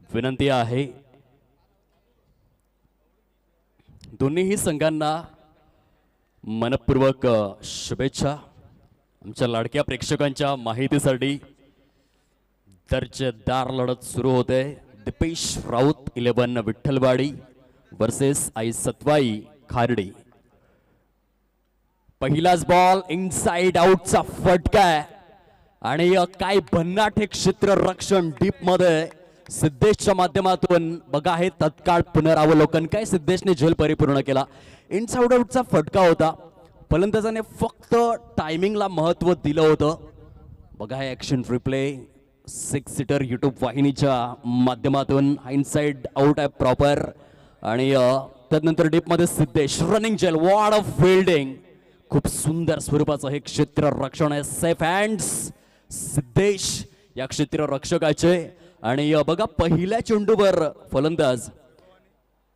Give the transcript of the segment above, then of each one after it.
विनंती आहे दोन्हीही संघांना मनपूर्वक शुभेच्छा। आमच्या लाडक्या प्रेक्षकांच्या माहितीसाठी दर्जेदार लढत सुरू होते। दीपेश राऊत 11 विठ्ठलवाडी वर्सेस आई सत्वाई खार्डी। पहिलाच बॉल इनसाइड आउटचा फटका आणि काय भन्नाट हे क्षेत्ररक्षण डीप मध्ये सिद्धेशच्या माध्यमातून बघा हे तत्काळ पुनरावलोकन काय सिद्धेशने झेल परिपूर्ण केला। इनसाइड आउटचा फटका होता, फलंदाजाने फक्त टायमिंगला महत्त्व दिलं होतं। बघा हे ऍक्शन रिप्ले 6 सीटर यूट्यूब वाहिनीच्या माध्यमातून इनसाइड आउट आहे प्रॉपर आणि त्यानंतर डीप मध्ये सिद्धेश रनिंग झेल वॉर्ड ऑफ फिल्डिंग खूप सुंदर स्वरूपाचं हे क्षेत्ररक्षण आहे। सेफ हँड्स सिद्धेश या क्षेत्ररक्षकाचे आणि बघा पहिल्या चेंडूवर फलंदाज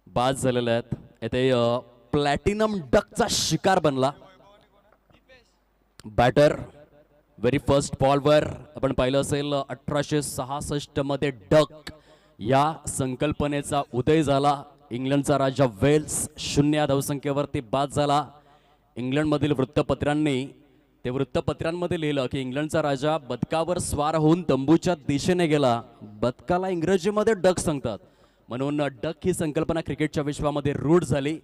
बाद झालेले आहेत। येथे प्लॅटिनम डकचा शिकार बनला बॅटर। व्हेरी फर्स्ट बॉलवर आपण पाहिलं असेल 1866 मध्ये डक या संकल्पनेचा उदय झाला। इंग्लंडचा राजा वेल्स 0 धावसंख्येवरती बाद झाला। इंग्लंडमधील वृत्तपत्रांनी ते वृत्तपत्रांमध्ये लिहिलं की इंग्लंडचा राजा बदकावर स्वार होऊन तंबूच्या दिशेने गेला। बदकाला इंग्रजीमध्ये डक सांगतात म्हणून डक ही संकल्पना क्रिकेटच्या विश्वामध्ये रूढ झाली।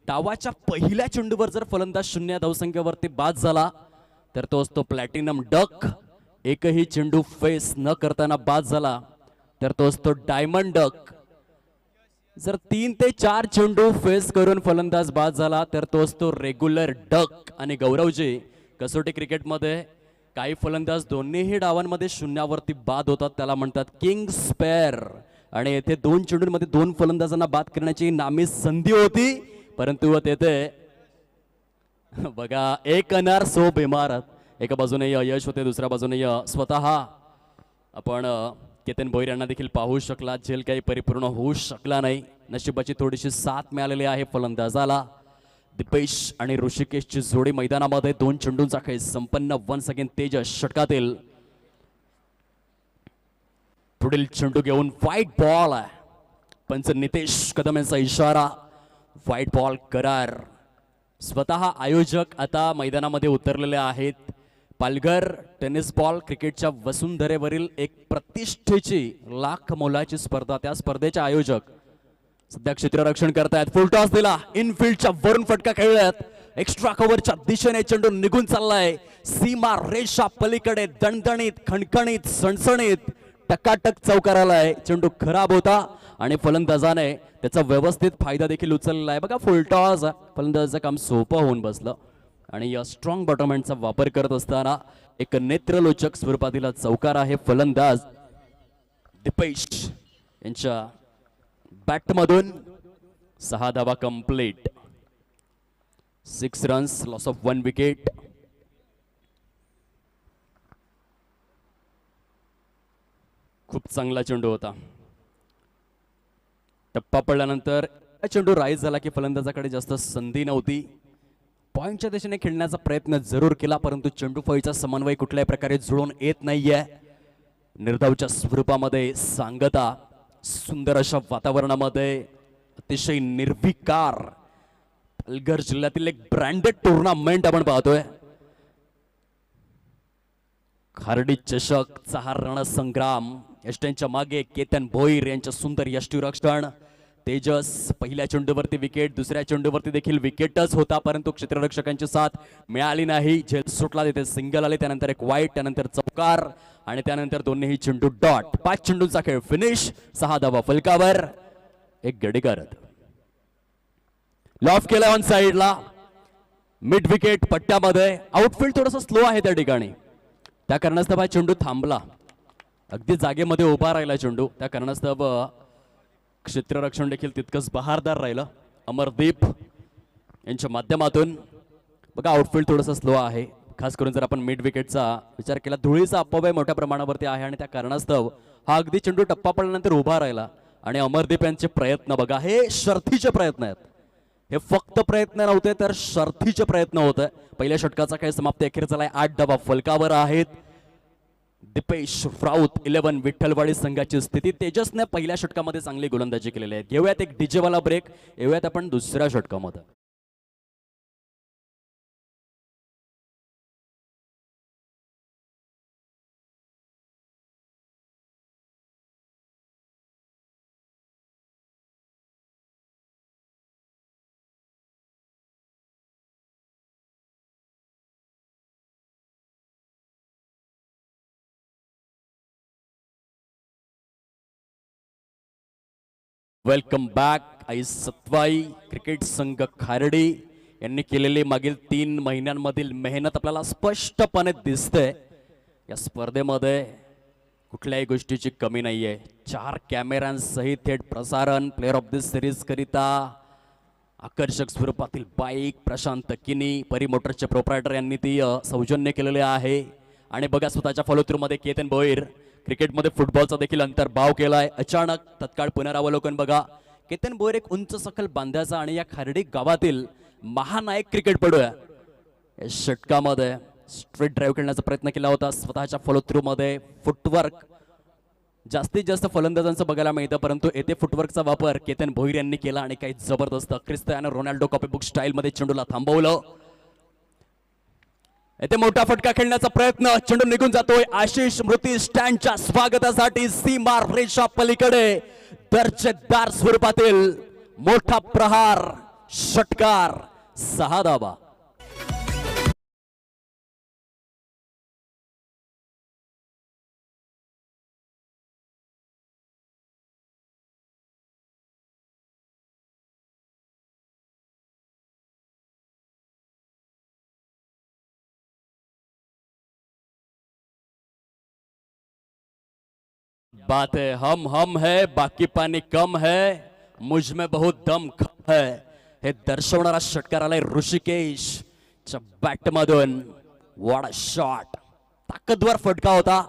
डावाच्या पहिल्या चेंडूवर जर फलंदाज 0 धावसंख्येवरती बाद झाला तर तो असतो प्लॅटिनम डक। एकही चेंडू फेस न करताना बाद झाला तर तो असतो डायमंड डक। जर 3 ते 4 चेंडू फेस करून फलंदाज बाद झाला तर तो असतो रेग्युलर डक। आणि गौरवजी कसोटी क्रिकेटमध्ये काही फलंदाज दोन्हीही डावांमध्ये शून्यावरती बाद होतात त्याला म्हणतात किंग स्पेअर। आणि येथे 2 चेंडूंमध्ये 2 फलंदाजांना बाद करण्याची नामी संधी होती परंतु तेथे बघा एक अनार सो बेमारत। एका बाजूने यश होते दुसऱ्या बाजूने स्वतः आपण केतन भोईर यांना देखील पाहू शकला। झेल काही परिपूर्ण होऊ शकला नाही। नशिबाची थोडीशी साथ मिळालेली आहे फलंदाजाला। दीपेश आणि ऋषिकेशची जोडी मैदानामध्ये 2 चेंडूंचा खेळ संपन्न। वन्स अगेन तेजस षटकातील पुढील चेंडू घेऊन व्हाईट बॉल आहे। पंच नितेश कदम यांचा इशारा व्हाईट बॉल करार। स्वतः आयोजक आता मैदानामध्ये उतरलेले आहेत। पालघर टेनिस बॉल क्रिकेटच्या वसुंधरेवरील एक प्रतिष्ठेची लाख मोलाची स्पर्धा, त्या स्पर्धेचे आयोजक सध्या क्षेत्ररक्षण करतायत। फुल टॉस दिला, इनफिल्डच्या वरून फटका खेळल्यात। एक्स्ट्रा कव्हरच्या दिशेने चेंडू निघून चाललाय सीमा रेषा पलीकडे। दणदणीत खणखणीत सणसणीत टकाटक चौकाराला आहे। चेंडू खराब होता आणि फलंदाजाने त्याचा व्यवस्थित फायदा देखील उचलला आहे। बघा फुल टॉस फलंदाजाचं काम सोपं होऊन बसलं आणि या स्ट्रॉंग बॉटम हँडचा वापर करत असताना एक नेत्रलोचक स्वरूपातील चौकार आहे। फलंदाज दीपेश यांच्या बॅटमधून 6 धावा complete, 6 runs, loss of 1 wicket. खूप चांगला चेंडू होता। टप्पा पडल्यानंतर चेंडू राईज झाला की फलंदाजाकडे जास्त संधी नव्हती। पॉइंटच्या दिशेने खेळण्याचा प्रयत्न जरूर केला परंतु चेंडू फळीचा समन्वय कुठल्याही प्रकारे जुळून येत नाहीये। निर्धावच्या स्वरूपामध्ये सांगता सुंदर अशा वातावरणामध्ये अतिशय निर्विकार पालघर जिल्ह्यातील एक ब्रँडेड टुर्नामेंट आपण पाहतोय। खार्डी चषकचा हा रणसंग्राम। यष्टींच्या मागे केतन भोईर यांच्या सुंदर यष्टीरक्षण। तेजस पहिल्या चेंडूवरती विकेट, दुसऱ्या चेंडूवरती देखील विकेटच होता परंतु क्षेत्ररक्षकांची साथ मिळाली नाही। झेल सुटला, तिथे सिंगल आले, त्यानंतर एक वाईट, त्यानंतर चौकार आणि त्यानंतर दोन्ही चेंडू डॉट। 5 चेंडूंचा खेळ फिनिश, 6 धावा फलकावर, एक गडी करत लॉफ केला ऑन साइडला मिड विकेट पट्ट्यामध्ये। आउटफील्ड थोडंसं स्लो आहे त्या ठिकाणी, त्या कारणास्तव हा चेंडू थांबला। अगदी जागेमध्ये उभा राहिला चेंडू, त्या कारणास्तव क्षेत्ररक्षण देखील तितकंच बहारदार राहिलं अमरदीप यांच्या माध्यमातून। बघा आउटफील्ड थोडंसं स्लो आहे, खास करून जर आपण मिड विकेटचा विचार केला धुळीचा अपव्यय मोठ्या प्रमाणावरती आहे आणि त्या कारणास्तव हा अगदी चेंडू टप्पा पडल्यानंतर उभा राहिला। आणि अमरदीप यांचे प्रयत्न बघा, हे शर्थीचे प्रयत्न आहेत, हे फक्त प्रयत्न नव्हते तर शर्थीचे प्रयत्न होते। पहिल्या षटकाचा खेळ समाप्ती अखेर झालाय, 8 धावा फलकावर आहेत। दिपेश राऊत 11 विठ्ठलवाडी संघाची स्थिती. तेजसने पहिल्या षटकामध्ये चांगली गोलंदाजी केलेली आहे. घेऊयात एक डीजे वाला ब्रेक. येऊयात आपण दुसऱ्या षटकामध्ये. Welcome back. Aai Satwai cricket संघ खारडी यांनी केलेली मागील 3 महिन्यांमधील मेहनत आपल्याला स्पष्टपणे दिसते. या स्पर्धेमध्ये कुठल्याही गोष्टीची कमी नाहीये. 4 कॅमेऱ्यांसहित थेट प्रसारण प्लेअर ऑफ द सिरीज करिता आकर्षक स्वरूपातील बाईक प्रशांत किनी परिमोटरचे प्रोप्रायटर यांनी ती सौजन्य केलेले आहे. आणि बघा स्वतःच्या फॉलो थ्रू मध्ये केतन भोईर क्रिकेटमध्ये फुटबॉलचा देखील अंतर्भाव केलाय. अचानक तत्काळ पुनरावलोकन बघा. केतन भोईर एक उंच सखल बांध्याचा आणि या खारडी गावातील महानायक क्रिकेटपटू आहे. या षटकामध्ये स्ट्रेट ड्राईव्ह करण्याचा प्रयत्न केला होता. स्वतःच्या फॉलो थ्रू मध्ये फुटवर्क जास्तीत जास्त फलंदाजांचं बघायला मिळतं, परंतु येथे फुटवर्कचा वापर केतन भोईर यांनी केला आणि काही जबरदस्त क्रिस्टियानो रोनाल्डो कॉपीबुक स्टाईल मध्ये चेंडूला थांबवलं. येथे मोठा फटका खेळण्याचा प्रयत्न. चेंडू निघून जातोय. आशिष स्मृती स्टँडच्या स्वागतासाठी सीमा रेषा पलीकडे दर्जेदार स्वरूपातील मोठा प्रहार. षटकार 6 धावा. बात है हम है बाकी पानी कम है मुझ में बहुत दम है. हे दर्शवणारा षटकार आलाय ऋषिकेश च्या बॅट मधून. What a shot. ताकदवर फटका होता.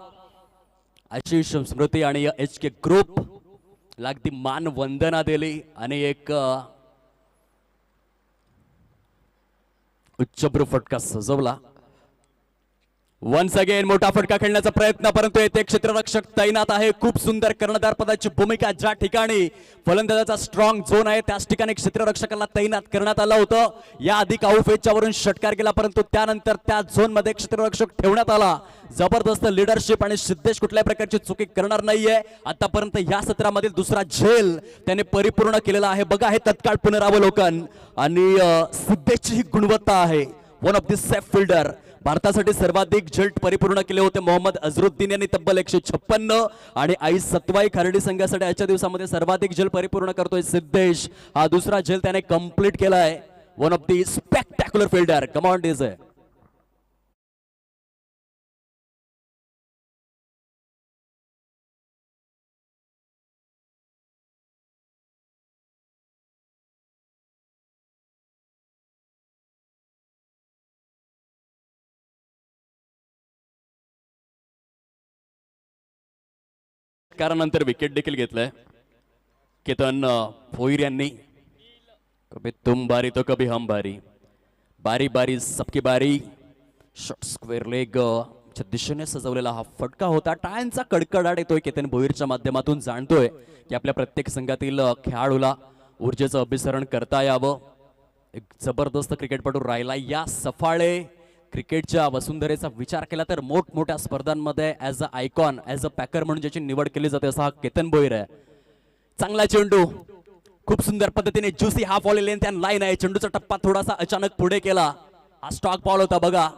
आशिष स्मृती आणि एच के ग्रुप लागती मान वंदना दिली आणि एक उच्चभ्रू फटका सजवला. वन्स अगेन मोठा फटका खेळण्याचा प्रयत्न, परंतु येथे क्षेत्ररक्षक तैनात आहे. खूप सुंदर कर्णधार पदाची भूमिका. ज्या ठिकाणी फलंदाजाचा स्ट्रॉंग झोन आहे त्याच ठिकाणी क्षेत्ररक्षकाला तैनात करण्यात आलं होतं. या आधी काउफ एजच्या वरून षटकार केला, परंतु त्यानंतर त्या झोन मध्ये क्षेत्ररक्षक ठेवण्यात आला. जबरदस्त लिडरशिप आणि सिद्धेश कुठल्याही प्रकारची चुकी करणार नाहीये. आतापर्यंत या सत्रामधील दुसरा झेल त्याने परिपूर्ण केलेला आहे. बघा हे तत्काळ पुनरावलोकन आणि सिद्धेशची ही गुणवत्ता आहे. One of the safe fielder. भारतासाठी सर्वाधिक झेल परिपूर्ण केले होते मोहम्मद अझरुद्दीन यांनी तब्बल 156 आणि आई सत्वाई खारडी संघासाठी आजच्या दिवसामध्ये सर्वाधिक झेल परिपूर्ण करतोय सिद्धेश. हा दुसरा झेल त्याने कंप्लीट केलाय. One of the spectacular fielder. Come on DJ. नंतर विकेट देखील घेतलंय केतन भोईर यांनी. कभी तुम बारी तो कभी हम बारी. बारी बारी सबकी बारी. शॉर्ट स्क्वेअर लेग च्या दिशेने सजवलेला हा फटका होता. टाळ्यांचा कडकडाट येतोय केतन भोईरच्या माध्यमातून. जाणतोय की आपल्या प्रत्येक संघातील खेळाडूला ऊर्जेचं अभिसरण करता यावं. एक जबरदस्त क्रिकेटपटू राहिला. या सफाळे क्रिकेटच्या वसुंधरेचा विचार केला तर मोठमोठ्या स्पर्धांमध्ये as a icon as a Packer म्हणून ज्याची निवड केली जाते असा हा केतन भोईर आहे. चांगला चेंडू. खूप सुंदर पद्धतीने juicy half volley length and line आहे. चेंडूचा टप्पा थोडासा अचानक पुढे केला. हा स्टॉक बॉल होता. बघा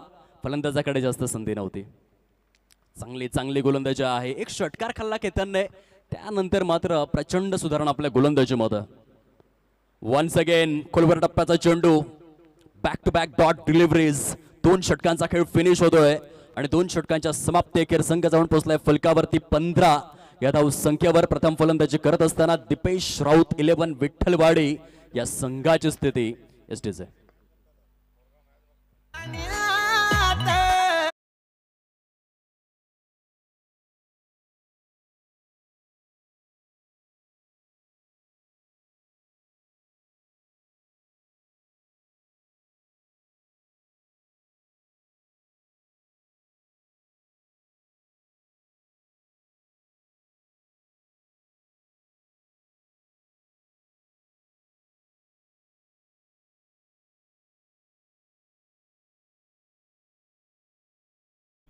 फलंदाजाकडे जास्त संधी नव्हती. चांगली चांगली गोलंदाजी आहे. एक षटकार खाल्ला केतनने. त्यानंतर मात्र प्रचंड सुधारणा आपल्या गोलंदाजीमध्ये. वन्स अगेन खोलवर टप्प्याचा चेंडू. Back to back dot deliveries. 2 षटकांचा खेळ फिनिश होतोय आणि 2 षटकांच्या समाप्ती अखेर संघ जाऊन पोहोचलाय फलकावरती. 15 या धाव संख्येवर प्रथम फलंदाजी करत असताना दिपेश राऊत 11 विठ्ठलवाडी या संघाची स्थिती एसटीचे.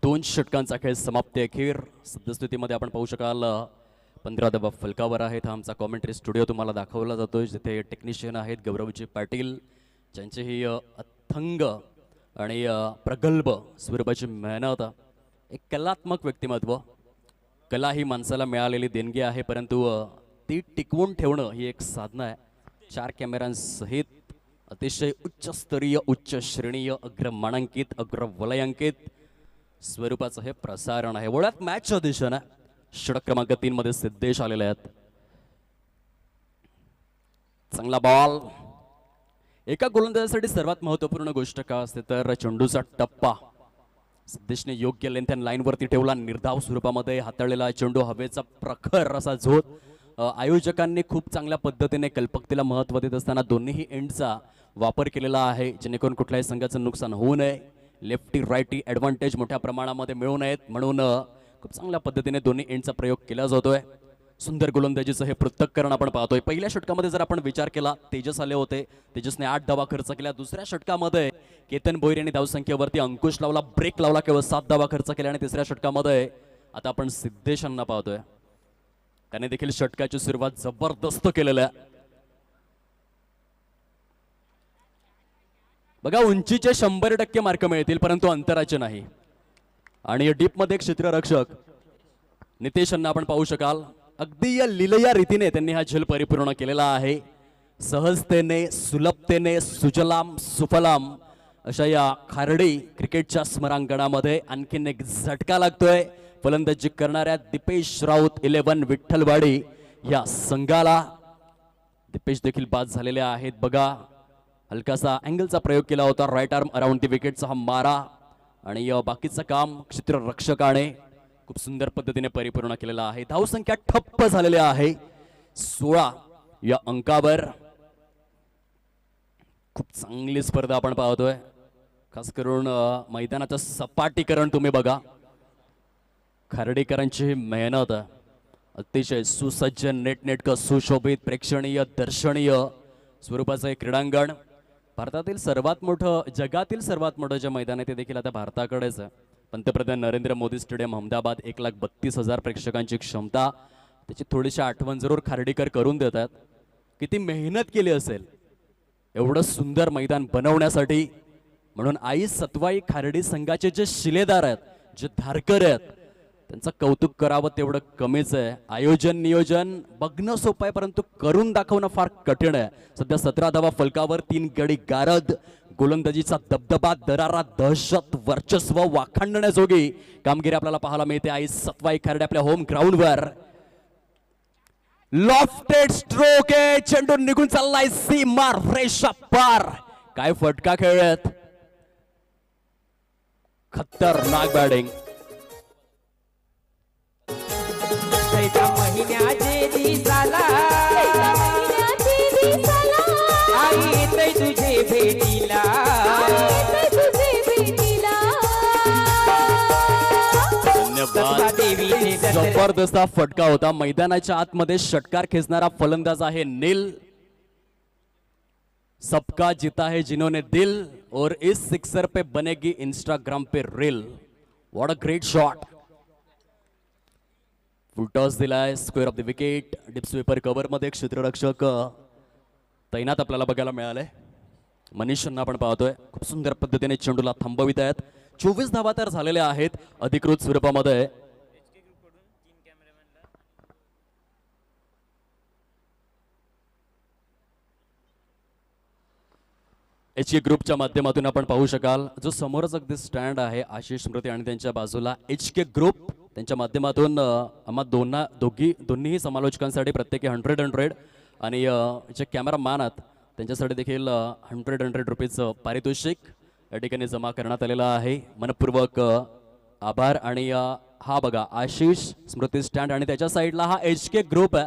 2 षटकांचा खेळ समाप्ती अखेर सद्यस्थितीमध्ये आपण पाहू शकाल 15 धावा फलकावर आहेत. हा आमचा कॉमेंट्री स्टुडिओ तुम्हाला दाखवला जातोय, जिथे टेक्निशियन आहेत गौरवजी पाटील, ज्यांचीही अथंग आणि प्रगल्भ स्वरूपाची मेहनत, एक कलात्मक व्यक्तिमत्व. कला ही माणसाला मिळालेली देणगी आहे, परंतु ती टिकवून ठेवणं ही एक साधना आहे. 4 कॅमेऱ्यांसहित अतिशय उच्चस्तरीय, उच्च श्रेणीय, अग्रमानांकित, अग्रवलयांकित स्वरूपाचं हे प्रसारण आहे. वळ्यात मॅचच्या दिशेने षटक क्रमांक 3 मध्ये सिद्धेश आलेले आहेत. चांगला बॉल. एका गोलंदाजासाठी सर्वात महत्त्वपूर्ण गोष्ट का असते तर चेंडूचा टप्पा. सिद्धेशने योग्य लेंथ अँड लाईनवरती ठेवला. निर्धाव स्वरूपामध्ये हाताळलेला चेंडू, हवेचा प्रखर असा झोत. आयोजकांनी खूप चांगल्या पद्धतीने कल्पकतेला महत्त्व देत असताना दोन्हीही एंडचा वापर केलेला आहे, जेणेकरून कुठल्याही संघाचं नुकसान होऊ नये. लेफ्टी राईटी ॲडव्हान्टेज मोठ्या प्रमाणामध्ये मिळू नयेत म्हणून खूप चांगल्या पद्धतीने दोन्ही एंडचा प्रयोग केला जातोय. सुंदर गोलंदाजीचं हे पृथक्करण आपण पाहतोय. पहिल्या षटकामध्ये जर आपण विचार केला, तेजस आले होते, तेजसने 8 धावा खर्च केल्या. दुसऱ्या षटकामध्ये केतन भोईर यांनी धावसंख्येवरती अंकुश लावला, ब्रेक लावला, केवळ 7 धावा खर्च केल्या. आणि तिसऱ्या षटकामध्ये आता आपण सिद्धेशांना पाहतोय, त्याने देखील षटकाची सुरुवात जबरदस्त केलेल्या. बघा, उंचीचे 100% मार्क मिळतील, परंतु अंतराचे नाही. आणि डीप मध्ये क्षेत्ररक्षक नितेशांना आपण पाहू शकाल, अगदी या लीलया रीतीने त्यांनी हा झेल परिपूर्ण केलेला आहे. सहजतेने, सुलभतेने, सुजलाम सुफलाम अशा या खारडी क्रिकेटच्या स्मरांगणामध्ये आणखीन एक झटका लागतोय. फलंदाजी करणाऱ्या दीपेश राऊत 11 विठ्ठलवाडी या संघाला. दीपेश देखील बाद झालेले आहेत. बघा, हलकासा अँगलचा प्रयोग केला होता, राईट आर्म अराउंड दी विकेटचा हा मारा, आणि बाकीचं काम क्षेत्ररक्षकाने खूप सुंदर पद्धतीने परिपूर्ण केलेला आहे. धावसंख्या ठप्प झालेली आहे 16 या अंकावर. खूप चांगली स्पर्धा आपण पाहतोय. खास करून मैदानाचं सपाटीकरण तुम्ही बघा. खार्डीकरांची मेहनत, अतिशय सुसज्ज, नेटनेटकं, सुशोभित, प्रेक्षणीय, दर्शनीय स्वरूपाचं हे क्रीडांगण. भारतातील सर्वात मोठं, जगातील सर्वात मोठं जे मैदान आहे ते देखील आता भारताकडेच आहे. पंतप्रधान नरेंद्र मोदी स्टेडियम अहमदाबाद, 1,32,000 प्रेक्षकांची क्षमता. त्याची थोडीशी आठवण जरूर खार्डीकर करून देतात. किती मेहनत केली असेल एवढं सुंदर मैदान बनवण्यासाठी. म्हणून आई सतवाई खार्डी संघाचे जे शिलेदार आहेत, जे धारकर आहेत, त्यांचं कौतुक करावं तेवढं कमीच आहे. आयोजन नियोजन बघणं सोपं आहे, परंतु करून दाखवणं फार कठीण आहे. सध्या 17 धावा फलकावर, 3 गडी गारद. गोलंदाजीचा दबदबा, दरारा, दहशत, वर्चस्व वाखाणण्याजोगी कामगिरी आपल्याला पाहायला मिळते आई सतवाई खार्डे आपल्या होम ग्राउंडवर. लॉफ्टेड स्ट्रोक आहे, चेंडू निघून चाललाय सीमा रेषा पार. काय फटका खेळत, खतरनाक बॅटिंग. महिन्याचे दिसाला आई येते तुझे भेटीला. धन्यवाद. जबरदस्त फटका होता. मैदानाच्या आतमध्ये षटकार खेचणारा फलंदाज आहे नील. सबका जीता है जिन्होंने दिल, और इस सिक्सर पे बनेगी इंस्टाग्राम पे reel. What a great shot. Full toss दिलाय, square off the wicket. Deep sweeper cover मध्ये क्षेत्ररक्षक तैनात आपल्याला बघायला मिळाले. मनीषांना आपण पाहतोय, खूप सुंदर पद्धतीने चेंडूला थांबवित आहेत. 24 धावा तर झालेल्या आहेत अधिकृत स्वरूपामध्ये. एचके ग्रुपच्या माध्यमातून आपण पाहू शकाल, जो समोरच अगदी स्टँड आहे आशिष स्मृती आणि त्यांच्या बाजूला एचके ग्रुप, त्यांच्या माध्यमातून आम्हा दोन्हीही समालोचकांसाठी प्रत्येकी 100 आणि जे कॅमेरामॅन आहेत त्यांच्यासाठी देखील 100 रुपीज पारितोषिक या ठिकाणी जमा करण्यात आलेला आहे. मनपूर्वक आभार. आणि हा बघा आशिष स्मृती स्टँड आणि त्याच्या साईडला हा एचके ग्रुप आहे.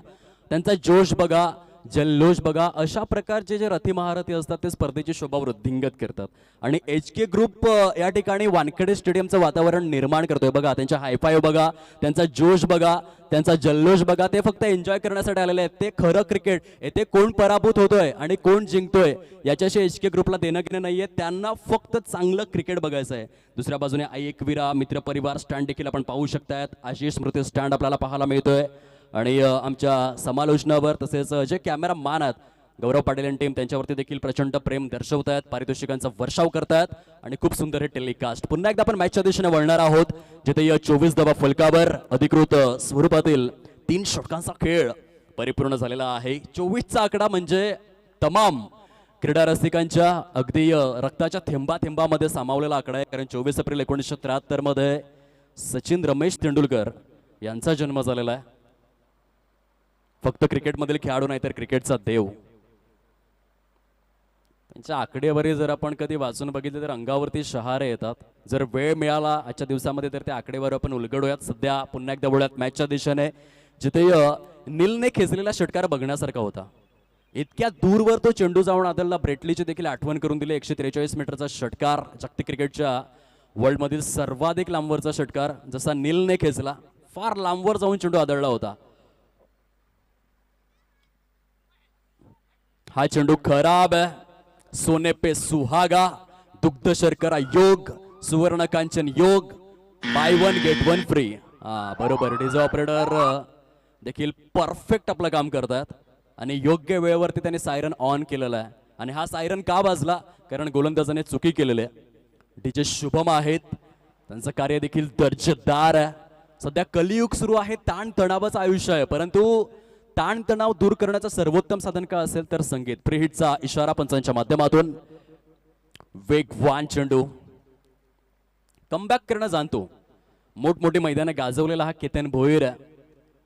त्यांचा जोश बघा, जल्लोष बघा, अशा प्रकारचे जे रथी महारथी असतात ते स्पर्धेची शोभा वृद्धिंगत करतात. आणि HK ग्रुप या ठिकाणी वानखेडे स्टेडियमचं वातावरण निर्माण करतोय बघा. त्यांच्या हायफाय बघा, त्यांचा जोश बघा, त्यांचा जल्लोष बघा. ते फक्त एन्जॉय करण्यासाठी आलेले आहेत. ते खरं क्रिकेट, येथे कोण पराभूत होतोय आणि कोण जिंकतोय याच्याशी HK ग्रुपला देणं घेणं नाहीये. त्यांना फक्त चांगलं क्रिकेट बघायचं आहे. दुसऱ्या बाजूने एकविरा मित्र परिवार स्टँड देखील आपण पाहू शकतायत. आशिष स्मृती स्टँड आपल्याला पाहायला मिळतोय. आणि आमच्या समालोचनावर तसेच जे कॅमेरा मान आहेत गौरव पाटील आणि टीम त्यांच्यावरती देखील प्रचंड प्रेम दर्शवतायत, पारितोषिकांचा वर्षाव करतायत आणि खूप सुंदर हे टेलिकास्ट. पुन्हा एकदा आपण मॅचच्या दिशेने वळणार आहोत, जिथे या 24 धावा फलकावर अधिकृत स्वरूपातील 3 षटकांचा खेळ परिपूर्ण झालेला आहे. 24चा आकडा म्हणजे तमाम क्रीडा रसिकांच्या अगदी रक्ताच्या थेंबामध्ये सामावलेला आकडा आहे. कारण 24 एप्रिल 1973 मध्ये सचिन रमेश तेंडुलकर यांचा जन्म झालेला आहे. फक्त क्रिकेटमधील खेळाडू नाही तर क्रिकेटचा देव. त्यांच्या आकडेवारी जर आपण कधी वाचून बघितले तर अंगावरती शहारे येतात. जर वेळ मिळाला आजच्या दिवसामध्ये तर त्या आकडेवारी आपण उलगडूयात. सध्या पुन्हा एकदा वळूयात मॅचच्या दिशेने, जिथे नीलने खेचलेला षटकार बघण्यासारखा होता. इतक्या दूरवर तो चेंडू जाऊन आदलला ब्रेटलीची देखील आठवण करून दिली. 143 मीटरचा षटकार, जागतिक क्रिकेटच्या वर्ल्डमधील सर्वाधिक लांबवरचा षटकार जसा नीलने खेचला. फार लांबवर जाऊन चेंडू आदळला होता. हा चेंडू खराब है. सोने पे सुहागा, दुग्ध शर्करा योग, सुवर्ण कांचन योग, बाय 1 गेट 1 फ्री. बरोबर, डीजे ऑपरेटर देखील परफेक्ट आपलं काम करतात आणि योग्य वेळेवरती त्यांनी सायरन ऑन केलेला आहे. आणि हा सायरन का वाजला? कारण गोलंदाजाने चुकी केलेली आहे. डीजे शुभम आहेत, त्यांचं कार्य देखील दर्जेदार आहे. सध्या कलियुग सुरू आहे, ताण तणावाचं आयुष्य आहे, परंतु ताणतणाव दूर करण्याचं सर्वोत्तम साधन का असेल तर संगीत. प्रीहिटचा इशारा पंचांच्या माध्यमातून. वेगवान चेंडू, कमबॅक करणं जाणतो, मोठमोठी मैदाने गाजवलेला हा केतन भोईर आहे.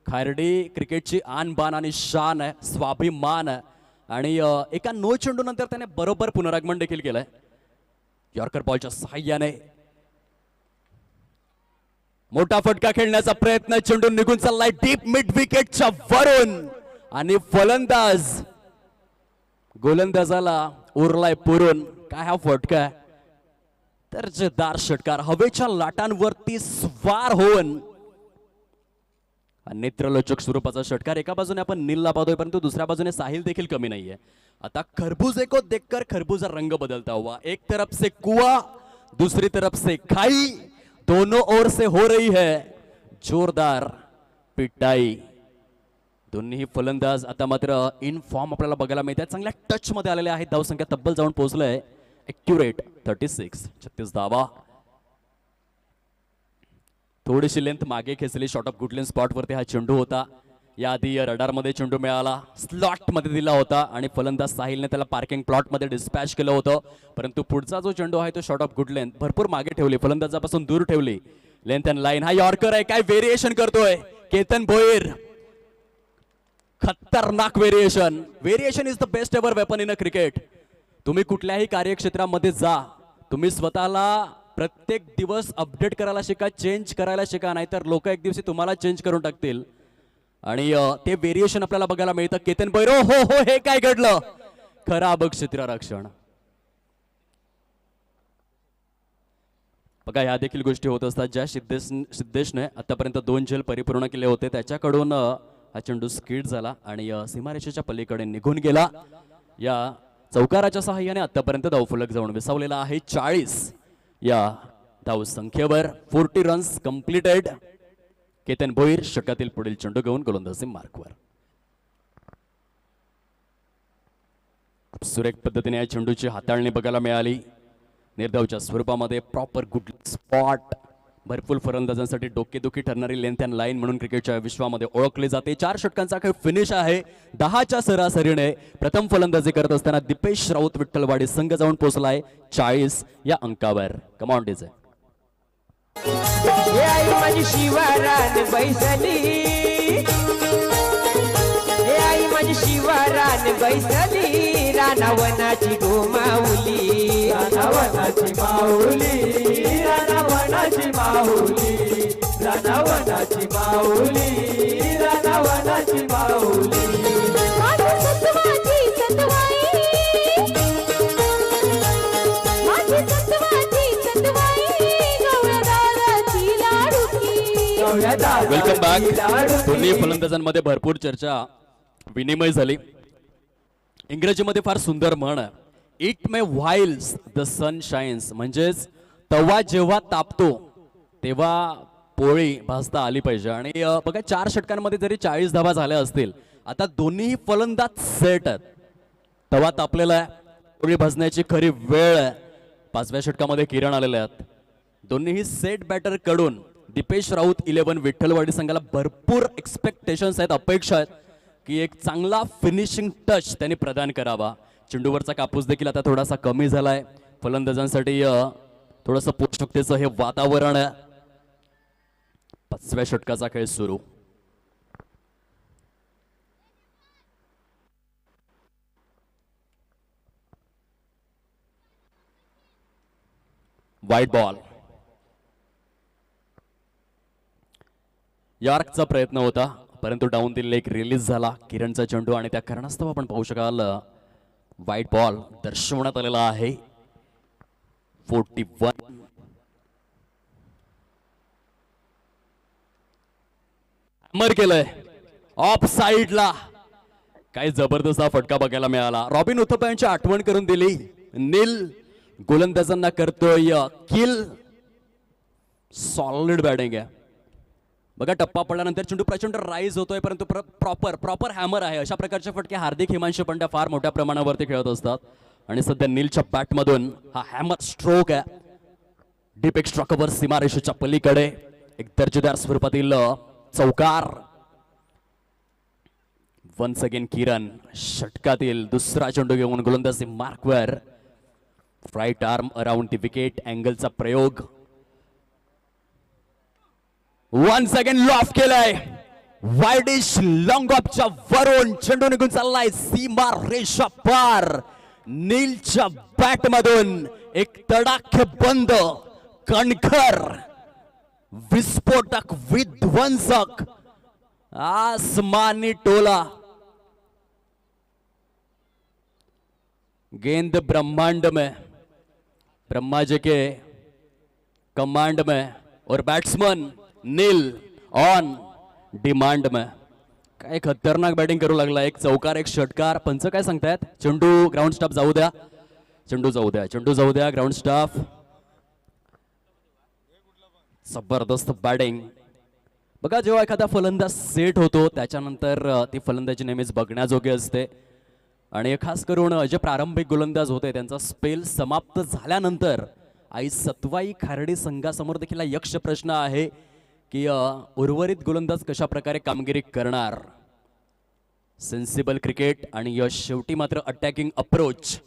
खार्डी क्रिकेटची आन बान आणि शान आहे, स्वाभिमान आहे. आणि एका नो चेंडू नंतर त्याने बरोबर पुनरागमन देखील केलंय यॉर्कर बॉलच्या सहाय्याने. मोठा फटका खेळण्याचा प्रयत्न, चेंडू निघून चाललाय डीप मिड विकेटच्या वरून आणि फलंदाज गोलंदाजाला उरलाय पुरून. काय हा फटका आहे, दर्जेदार षटकार. हवेच्या लाटांवरती स्वार होऊन नेत्रलोचक स्वरूपाचा षटकार. एका बाजूने आपण नीलला पाहतोय, परंतु दुसऱ्या बाजूने साहिल देखील कमी नाहीये. आता खरबूजे को देखकर खरबूजा रंग बदलता हुआ, एक तरफ से कुआं दूसरी तरफ से खाई, दोनों ओर से हो रही है जोरदार पिटाई. दोन्ही फलंदाज आता मात्र इन फॉर्म आपल्याला बघायला मिळतात. चांगल्या टच मध्ये आलेले आहेत. धावसंख्या तब्बल जाऊन पोहोचलंय एक्युरेट 36. 36 धावा. थोडीशी लेंथ मागे खेचली. शॉर्ट ऑफ गुडलेन स्पॉट वरती हा चेंडू होता. याआधी रडार मध्ये चेंडू मिळाला, स्लॉट मध्ये दिला होता आणि फलंदाज साहिलने त्याला पार्किंग प्लॉट मध्ये डिस्पॅच केलं होतं. परंतु पुढचा जो चेंडू आहे तो शॉर्ट ऑफ गुड लेंथ भरपूर मागे ठेवली, फलंदाजापासून दूर ठेवली. Length and line. हा यॉर्कर आहे, काय व्हेरिएशन करतोय केतन भोईर. खतरनाक variation. Variation is the best ever weapon in a cricket. तुम्ही कुठल्याही कार्यक्षेत्रामध्ये जा, तुम्ही स्वतःला प्रत्येक दिवस अपडेट करायला शिका, चेंज करायला शिका, नाहीतर लोक एक दिवशी तुम्हाला चेंज करून टाकतील. आणि ते व्हेरिएशन आपल्याला बघायला मिळतं. केतन भोईर, हो हे काय घडलं? खराब क्षेत्ररक्षण. बघा, ह्या देखील गोष्टी होत असतात. ज्या सिद्धेशने आतापर्यंत 2 झेल परिपूर्ण केले होते त्याच्याकडून हा चेंडू स्किड झाला आणि सीमारेषेच्या पलीकडे निघून गेला. या चौकाराच्या सहाय्याने आतापर्यंत धावफलक जाऊन विसावलेला आहे 40 या धाव संख्येवर. 40 रन्स कंप्लीटेड. केतन भोईर षटकातील पुढील चेंडू घेऊन गोलंदाजी मार्कवर. सुरेख पद्धतीने या चेंडूची हाताळणी बघायला मिळाली. निर्धावच्या स्वरूपामध्ये प्रॉपर गुड स्पॉट. भरपूर फलंदाजांसाठी डोकेदुखी ठरणारी लेंथ अँड लाईन म्हणून क्रिकेटच्या विश्वामध्ये ओळखली जाते. 4 षटकांचा खेळ फिनिश आहे 10च्या सरासरीने. प्रथम फलंदाजी करत असताना दीपेश राऊत विठ्ठलवाडी संघ जाऊन पोहोचलाय 40 या अंकावर. Command DJ. हे आई माझी शिवारान बैसली, हे आई माझी शिवारान बैसली, रानावनाची गोमाऊली, रानावनाची माऊली, रानावनाची माऊली, रानावनाची माऊली, रानावनाची माऊली. नव्या तासाची वेलकम बॅक. लाडूची. दोन्ही फलंदाजांमध्ये भरपूर चर्चा विनिमय झाली. इंग्रजीमध्ये फार सुंदर म्हण आहे, it may whiles the sun shines, म्हणजेच तवा जेव्हा तापतो तेव्हा पोळी भाजता आली पाहिजे. आणि बघा 4 षटकांमध्ये जरी 40 धावा झाल्या असतील, आता दोन्ही फलंदाज सेट आहेत. तवा तापलेला आहे, पोळी भाजण्याची खरी वेळ आहे. 5व्या षटकामध्ये किरण आलेले आहेत. दोन्हीही सेट बॅटर कडून दीपेश राऊत 11 विठ्ठलवाडी संघाला भरपूर एक्सपेक्टेशन्स आहेत, अपेक्षा आहेत की एक चांगला फिनिशिंग टच त्यांनी प्रदान करावा. चेंडूवरचा कापूस देखील आता थोडासा कमी झालाय. फलंदाजांसाठी थोडंसं पोषकतेचं हे वातावरण आहे. 5व्या षटकाचा खेळ सुरू. वाईट बॉल. यॉर्कचा प्रयत्न होता, परंतु डाऊन दी लेग रिलीज झाला. किरणचा चेंडू आणि त्या कारणास्तव आपण पाहू शकाल व्हाईट बॉल दर्शवण्यात आलेला आहे. 41. हॅमर केलंय ऑफ साइडला. काय जबरदस्त हा फटका बघायला मिळाला. रॉबिन उथप्पा यांची आठवण करून दिली. नील गोलंदाजांना करतोय किल. सॉलिड बॅटिंग आहे. बघा टप्पा पडल्यानंतर चेंडू प्रचंड राईज होतोय, परंतु प्रॉपर हॅमर आहे. अशा प्रकारचे फटके हार्दिक हिमांशू पंड्या फार मोठ्या प्रमाणावरती खेळत असतात. आणि सध्या नीलच्या बॅटमधून हा हॅमर स्ट्रोक आहे. डीप एक्स्ट्रा कव्हर सीमारेषेच्या पलीकडे एक दर्जेदार स्वरूपातील चौकार. वन्स अगेन किरण षटकातील दुसरा चेंडू घेऊन गोलंदाजी मार्कवर. Right arm around the wicket अँगलचा प्रयोग. वन्स अगेन लॉफ केलाय. वाईडिश लॉंग ऑफच्या वरून चेंडू निघून चाललाय सीमा रेषा पार. नीलच्या बॅट मधून एक तडाखे बंद कणखर विस्फोटक विध्वंसक आसमानी टोला. गेंद ब्रह्मांड में, ब्रह्मा जी के कमांड में और बैट्समैन नील ऑन डिमांड में. काय खतरनाक बॅटिंग करू लागला. एक चौकार एक षटकार. पंच काय सांगतायत? चेंडू ग्राउंड स्टाफ जाऊ द्या, चेंडू जाऊ द्या, चेंडू जाऊ द्या ग्राउंड स्टाफ. जबरदस्त बॅटिंग. बघा जेव्हा एखादा फलंदाज सेट होतो त्याच्यानंतर ती फलंदाजी नेहमीच बघण्याजोगी असते. आणि खास करून जे प्रारंभिक गोलंदाज होते त्यांचा स्पेल समाप्त झाल्यानंतर आई सत्वाई खार्डी संघासमोर देखील हा यक्ष प्रश्न आहे की उर्वरित गोलंदाज कशा प्रकारे कामगिरी करणार. सेन्सिबल क्रिकेट आणि यश शेवटी मात्र अटॅकिंग अप्रोच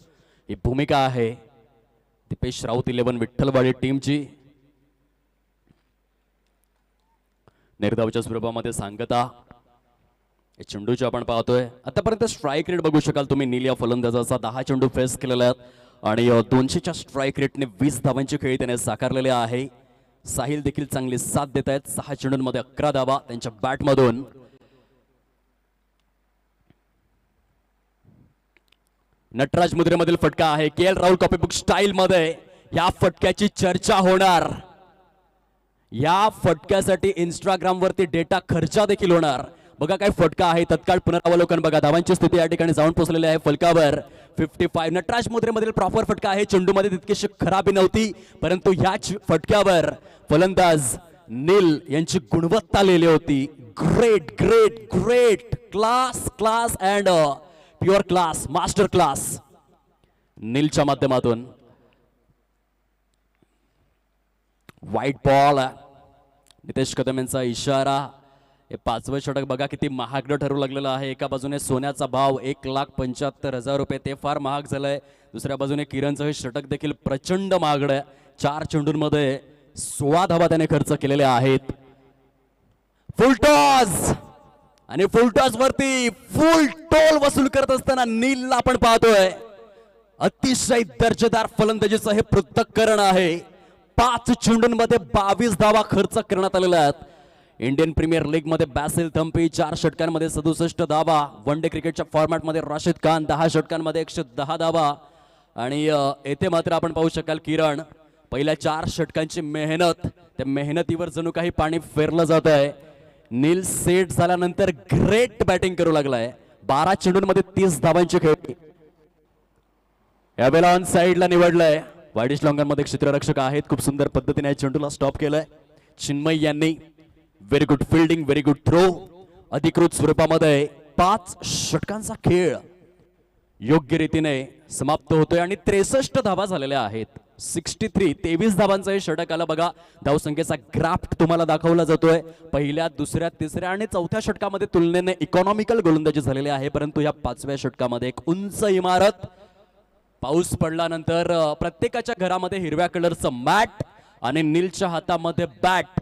ही भूमिका आहे दीपेश राऊत 11 विठ्ठलवाडी टीमची. निर्धावच्या स्वरूपामध्ये सांगता चेंडूची आपण पाहतोय. आतापर्यंत स्ट्राईक रेट बघू शकाल तुम्ही. नील या फलंदाजाचा 10 चेंडू फेस केलेला आहेत आणि 200च्या स्ट्राईक रेटने 20 धावांची खेळी त्याने साकारलेले आहे. साहिल देखील चांगली साथ देत आहेत. 6 चेंडूंमध्ये 11 धावा त्यांच्या बॅटमधून. नटराज मुद्रेमधील फटका आहे. KL राहुल कॉपीबुक स्टाईल मध्ये या फटक्याची चर्चा होणार. या फटक्यासाठी इंस्टाग्राम वरती डेटा खर्चा देखील होणार. बघा काय फटका आहे. तत्काळ पुनरावलोकन बघा. धावांची स्थिती या ठिकाणी जाऊन पोहोचलेली आहे फलकावर. 55. नटराज मुद्रेमधील प्रॉपर फटका आहे. चेंडूमध्ये तितकीशी खराबी नव्हती, परंतु याच फटक्यावर फलंदाज नील यांची गुणवत्ता लिहिली होती. Great great great class class and pure class master class नीलच्या माध्यमातून. White ball. नितेश कदम यांचा इशारा. हे 5वं षटक बघा किती महागडं ठरू लागलेलं आहे. एका बाजूने सोन्याचा भाव 1,75,000 रुपये, ते फार महाग झालंय. दुसऱ्या बाजूने किरणचं हे षटक देखील प्रचंड महागडं आहे. 4 चेंडूंमध्ये 16 धावा त्याने खर्च केलेल्या आहेत. फुलटॉस आणि फुलटॉस वरती फुल टोल वसूल करत असताना नीलला आपण पाहतोय. अतिशय दर्जेदार फलंदाजीचं हे पृथक्करण आहे. 5 चेंडूंमध्ये 22 धावा खर्च करण्यात आलेल्या आहेत. इंडियन प्रीमियर लीग मध्ये बॅसिल थम्पी 4 षटकांमध्ये 67 धावा. वन डे क्रिकेटच्या फॉर्मॅटमध्ये राशिद खान 10 षटकांमध्ये 110 धावा. आणि येथे मात्र आपण पाहू शकाल किरण पहिल्या 4 षटकांची मेहनत त्या मेहनतीवर जणू काही पाणी फेरलं जात आहे. नील सेट झाल्यानंतर ग्रेट बॅटिंग करू लागलाय. 12 चेंडूंमध्ये 30 धावांची खेळी. यावेळेला ऑन साइडला निवडलंय. वाईडिश लॉंगनमध्ये क्षेत्ररक्षक आहेत. खूप सुंदर पद्धतीने चेंडूला स्टॉप केलंय चिन्मय यांनी. Very good fielding, very good throw. अधिकृत स्वरूपामध्ये 5 षटकांचा खेळ योग्य रीतीने समाप्त होतोय आणि 63 धावा झालेल्या आहेत. 63 23 धावांचं हे षटक आलं बघा. धावसंख्येचा ग्राफ तुम्हाला दाखवला जातोय. पहिल्या, दुसऱ्या, तिसऱ्या आणि चौथ्या षटकामध्ये तुलनेने इकॉनॉमिकल गोलंदाजी झालेली आहे, परंतु या 5व्या षटकामध्ये एक उंच इमारत. पाऊस पडल्यानंतर प्रत्येकाच्या घरामध्ये हिरव्या कलरचं मॅट आणि नीलच्या हातामध्ये बॅट,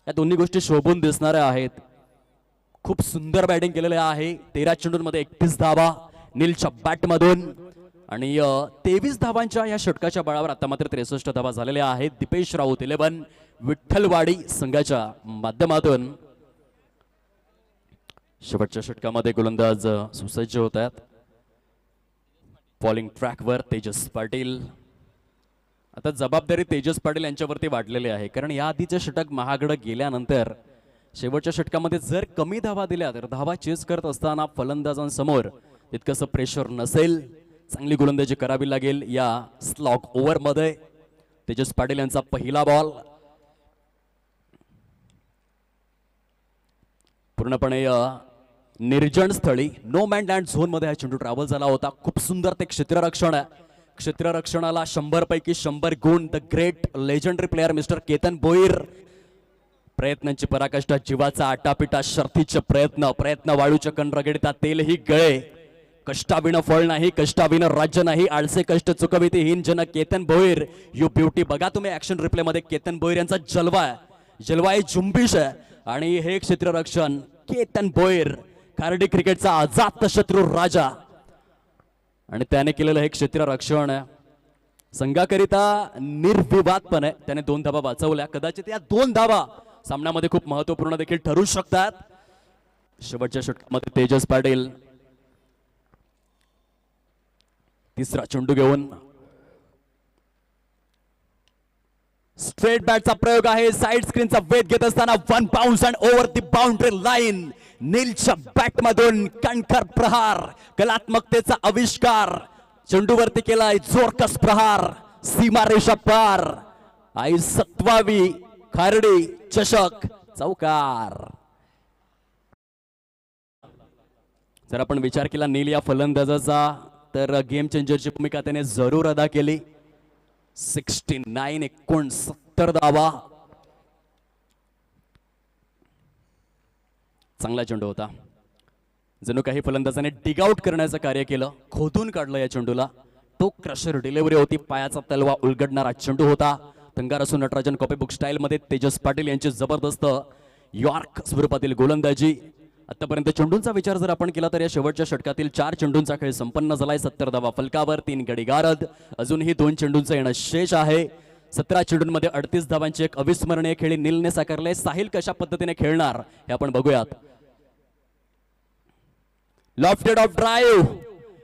या दोन्ही गोष्टी शोभून दिसणाऱ्या आहेत. खूप सुंदर बॅटिंग केलेलं आहे. 13 चेंडूंमध्ये 31 धावा नीलच्या बॅटमधून आणि 23 धावांच्या या षटकाच्या बळावर आता मात्र 63 धावा झालेल्या आहेत. दीपेश राऊत 11 विठ्ठलवाडी संघाच्या माध्यमातून शेवटच्या षटकामध्ये गोलंदाज सुसज्ज होत आहेत. बॉलिंग ट्रॅकवर तेजस पाटील. आता जबाबदारी तेजस पाटील यांच्यावरती वाढलेली आहे, कारण या आधीचे षटक महागडं गेल्यानंतर शेवटच्या षटकामध्ये जर कमी धावा दिल्या तर धावा चेस करत असताना फलंदाजांसमोर तितकंसं प्रेशर नसेल. चांगली गोलंदाजी करावी लागेल या स्लॉग ओव्हरमध्ये. तेजस पाटील यांचा पहिला बॉल पूर्णपणे निर्जन स्थळी नो मॅन लँड झोन मध्ये हा चेंडू ट्रॅव्हल झाला होता. खूप सुंदर ते क्षेत्ररक्षण आहे. क्षेत्ररक्षणाला 100 पैकी 100 गुण. The great legendary player mister Ketan Bhoir. प्रयत्नांची पराकाष्ठा, जीवाचा आटापिटा, शर्थीचे प्रयत्न वाळूच्या कणरगडीता तेलही गळे. कष्टाविण फळ नाही, कष्टाविण राज्य नाही, आळसे कष्ट चुकविते हीन जन केतन भोईर. You beauty. बघा तुम्ही ऍक्शन रिप्ले मध्ये केतन भोईर यांचा जलवा आहे, जुंबिश आहे. आणि हे क्षेत्ररक्षण केतन भोईर, खारडी क्रिकेटचा अजात शत्रू राजा, आणि त्याने केलेलं हे क्षेत्ररक्षण संघाकरिता निर्विवादपणे त्याने 2 धावा वाचवल्या. कदाचित या 2 धावा सामन्यामध्ये खूप महत्वपूर्ण देखील ठरू शकतात. शेवटच्या षटकामध्ये तेजस पाटील तिसरा चेंडू घेऊन स्ट्रेट बॅटचा प्रयोग आहे. साइड स्क्रीनचा वेध घेत असताना 1 bounce and over the boundary line. नीलच्या बॅटमधून कणखर प्रहार, कलात्मकतेचा आविष्कार. चेंडूवरती केलाय जोरकस प्रहार, सीमारेषा पार. आई 7वी खारडी चषक चौकार. जर आपण विचार केला नील या फलंदाजाचा, तर गेम चेंजरची भूमिका त्याने जरूर अदा केली. 69 धावा. चांगला चेंडू होता. जणू काही फलंदाजाने डिग आउट करण्याचं कार्य केलं, खोदून काढलं या चेंडूला. तो क्रशर डिलिव्हरी होती, पायाचा तलवा उलगडणारा चेंडू होता. तंगारसू नटराजन कॉपीबुक स्टाईल मध्ये तेजस पाटील यांची जबरदस्त यॉर्क स्वरूपातील गोलंदाजी. आतापर्यंत चेंडूंचा विचार जर आपण केला तर या शेवटच्या षटकातील 4 चेंडूंचा खेळ संपन्न झालाय. 70 धावा फलकावर, 3 गडी गारद. अजूनही 2 चेंडूंचं येणं शेष आहे. 17 चेंडूंमध्ये 38 धावांची एक अविस्मरणीय खेळी नीलने साकारले. साहिल कशा पद्धतीने खेळणार हे आपण बघूयात. Lofted of drive.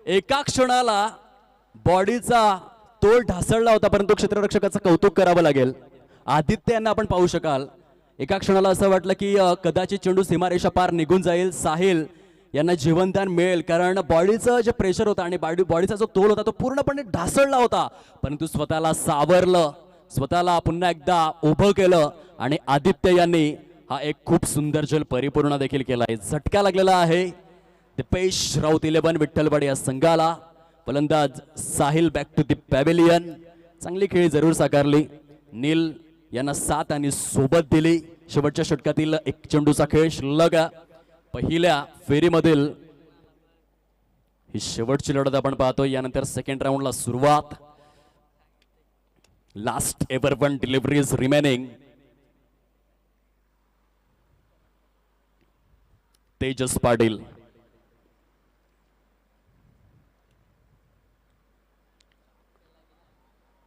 एका क्षणाला बॉडीचा तोल ढासळला होता, परंतु क्षेत्ररक्षकाचं कौतुक करावं लागेल. आदित्य यांना आपण पाहू शकाल, एका क्षणाला असं वाटलं की कदाचित चेंडू सीमारेषा पार निघून जाईल. साहिल यांना जीवनदान मिळेल, कारण बॉडीचं जे प्रेशर होतं आणि बॉडीचा जो तोल होता तो पूर्णपणे ढासळला होता, परंतु स्वतःला सावरलं, स्वतःला पुन्हा एकदा उभं केलं आणि आदित्य यांनी हा एक खूप सुंदर जल परिपूर्ण देखील केलाय. झटका लागलेला आहे दीपेश राऊत 11 विठ्ठलवाडी या संघाला. फलंदाज Sahil back to the pavilion. चांगली खेळी जरूर साकारली. नील यांना 7 आणि सोबत दिली. शेवटच्या षटकातील 1 चेंडूचा खेळ शिल्लक. पहिल्या फेरीमधील ही शेवटची लढत आपण पाहतो. यानंतर सेकंड राऊंडला सुरुवात. Last over 1 deliveries remaining. Tejas Patil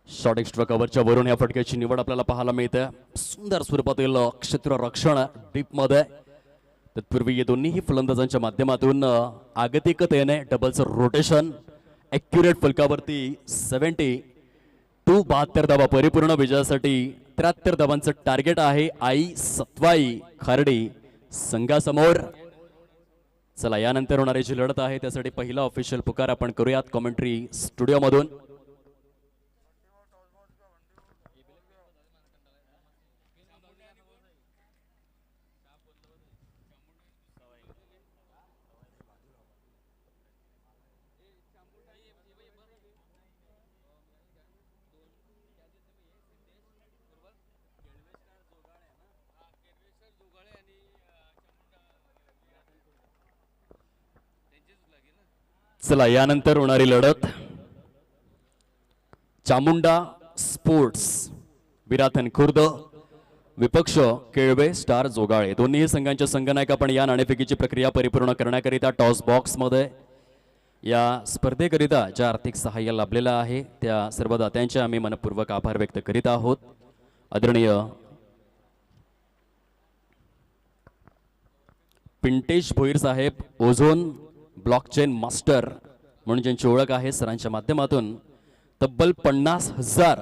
short extra कव्हरच्या वरून या फटक्याची निवड आपल्याला पाहायला मिळते. सुंदर स्वरूपातील क्षेत्ररक्षण डीप मध्ये. तत्पूर्वी या दोन्ही फलंदाजांच्या माध्यमातून आगतिकतेने डबलचं रोटेशन. ॲक्युरेट फलकावरती 72 धावा परिपूर्ण विजयासाठी 73 धावांचं टार्गेट आहे आई सत्वाई खार्डी संघासमोर. चला यानंतर होणारी जी लढत आहे त्यासाठी पहिला ऑफिशियल पुकार आपण करूयात कॉमेंट्री स्टुडिओ मधून. चला यानंतर होणारी लढत चामुंडा स्पोर्ट्स विराथन खुर्द विपक्ष केळवे स्टार जोगाळे. दोन्ही संघांच्या संघनायक आपण या नाणेफेकीची प्रक्रिया परिपूर्ण करण्याकरिता टॉस बॉक्स मध्ये या स्पर्धेकरिता ज्या आर्थिक सहाय्य लाभलेलं आहे त्या सर्व दात्यांचे आम्ही मनपूर्वक आभार व्यक्त करीत आहोत. आदरणीय पिंटेश भोईर साहेब ओझोन ब्लॉकचेन मास्टर म्हणून ज्यांची ओळख आहे सरांच्या माध्यमातून तब्बल 50,000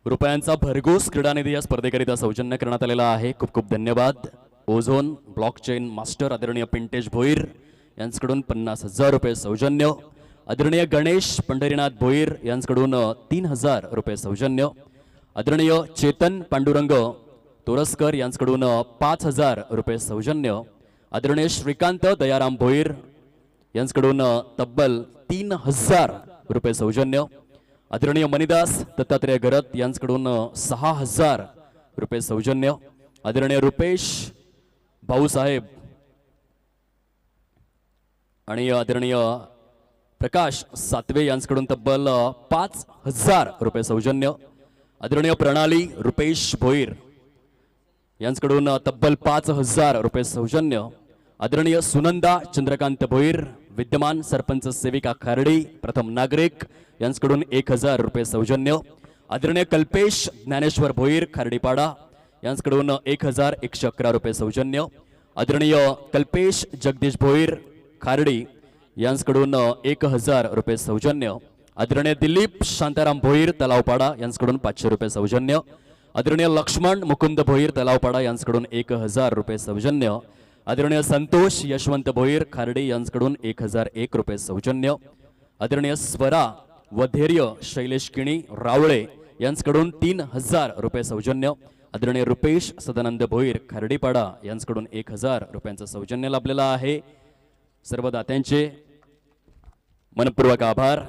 रुपयांचा भरघोस क्रीडा निधी या स्पर्धेकरिता सौजन्य करण्यात आलेला आहे. खूप खूप धन्यवाद ओझोन ब्लॉकचेन मास्टर आदरणीय पिंटेश भोईर यांच्याकडून 50,000 रुपये सौजन्य. आदरणीय गणेश पंढरीनाथ भोईर यांच्याकडून 3,000 रुपये सौजन्य. आदरणीय चेतन पांडुरंग तोरसकर यांच्याकडून 5,000 रुपये सौजन्य. आदरणीय श्रीकांत दयाराम भोईर यांच्याकडून तब्बल 3,000 रुपये सौजन्य. आदरणीय मणिदास दत्तात्रेय गरत यांच्याकडून 6,000 रुपये सौजन्य. आदरणीय रुपेश भाऊसाहेब आणि आदरणीय प्रकाश सातवे यांच्याकडून तब्बल 5,000 रुपये सौजन्य. आदरणीय प्रणाली रुपेश भोईर यांच्याकडून तब्बल 5,000 रुपये सौजन्य. आदरणीय सुनंदा चंद्रकांत भोईर विद्यमान सरपंच सेविका खार्डी प्रथम नागरिक यांच्याकडून 1,000 रुपये सौजन्य. आदरणीय कल्पेश ज्ञानेश्वर भोईर खार्डीपाडा यांच्याकडून 1,111 रुपये सौजन्य. आदरणीय कल्पेश जगदीश भोईर खार्डी यांच्याकडून 1,000 रुपये सौजन्य. आदरणीय दिलीप शांताराम भोईर तलावपाडा यांच्याकडून 500 रुपये सौजन्य. आदरणीय लक्ष्मण मुकुंद भोईर तलावपाडा यांच्याकडून 1,000 रुपये सौजन्य. आदरणीय संतोष यशवंत भोईर खार्डी यांच्याकडून 1,001 रुपये सौजन्य. आदरणीय स्वरा व धैर्य शैलेश किणी रावळे यांच्याकडून 3,000 रुपये सौजन्य. आदरणीय रुपेश सदानंद भोईर खार्डीपाडा यांच्याकडून 1,000 रुपयांचं सौजन्य लाभलेलं आहे. सर्व दात्यांचे मनपूर्वक आभार.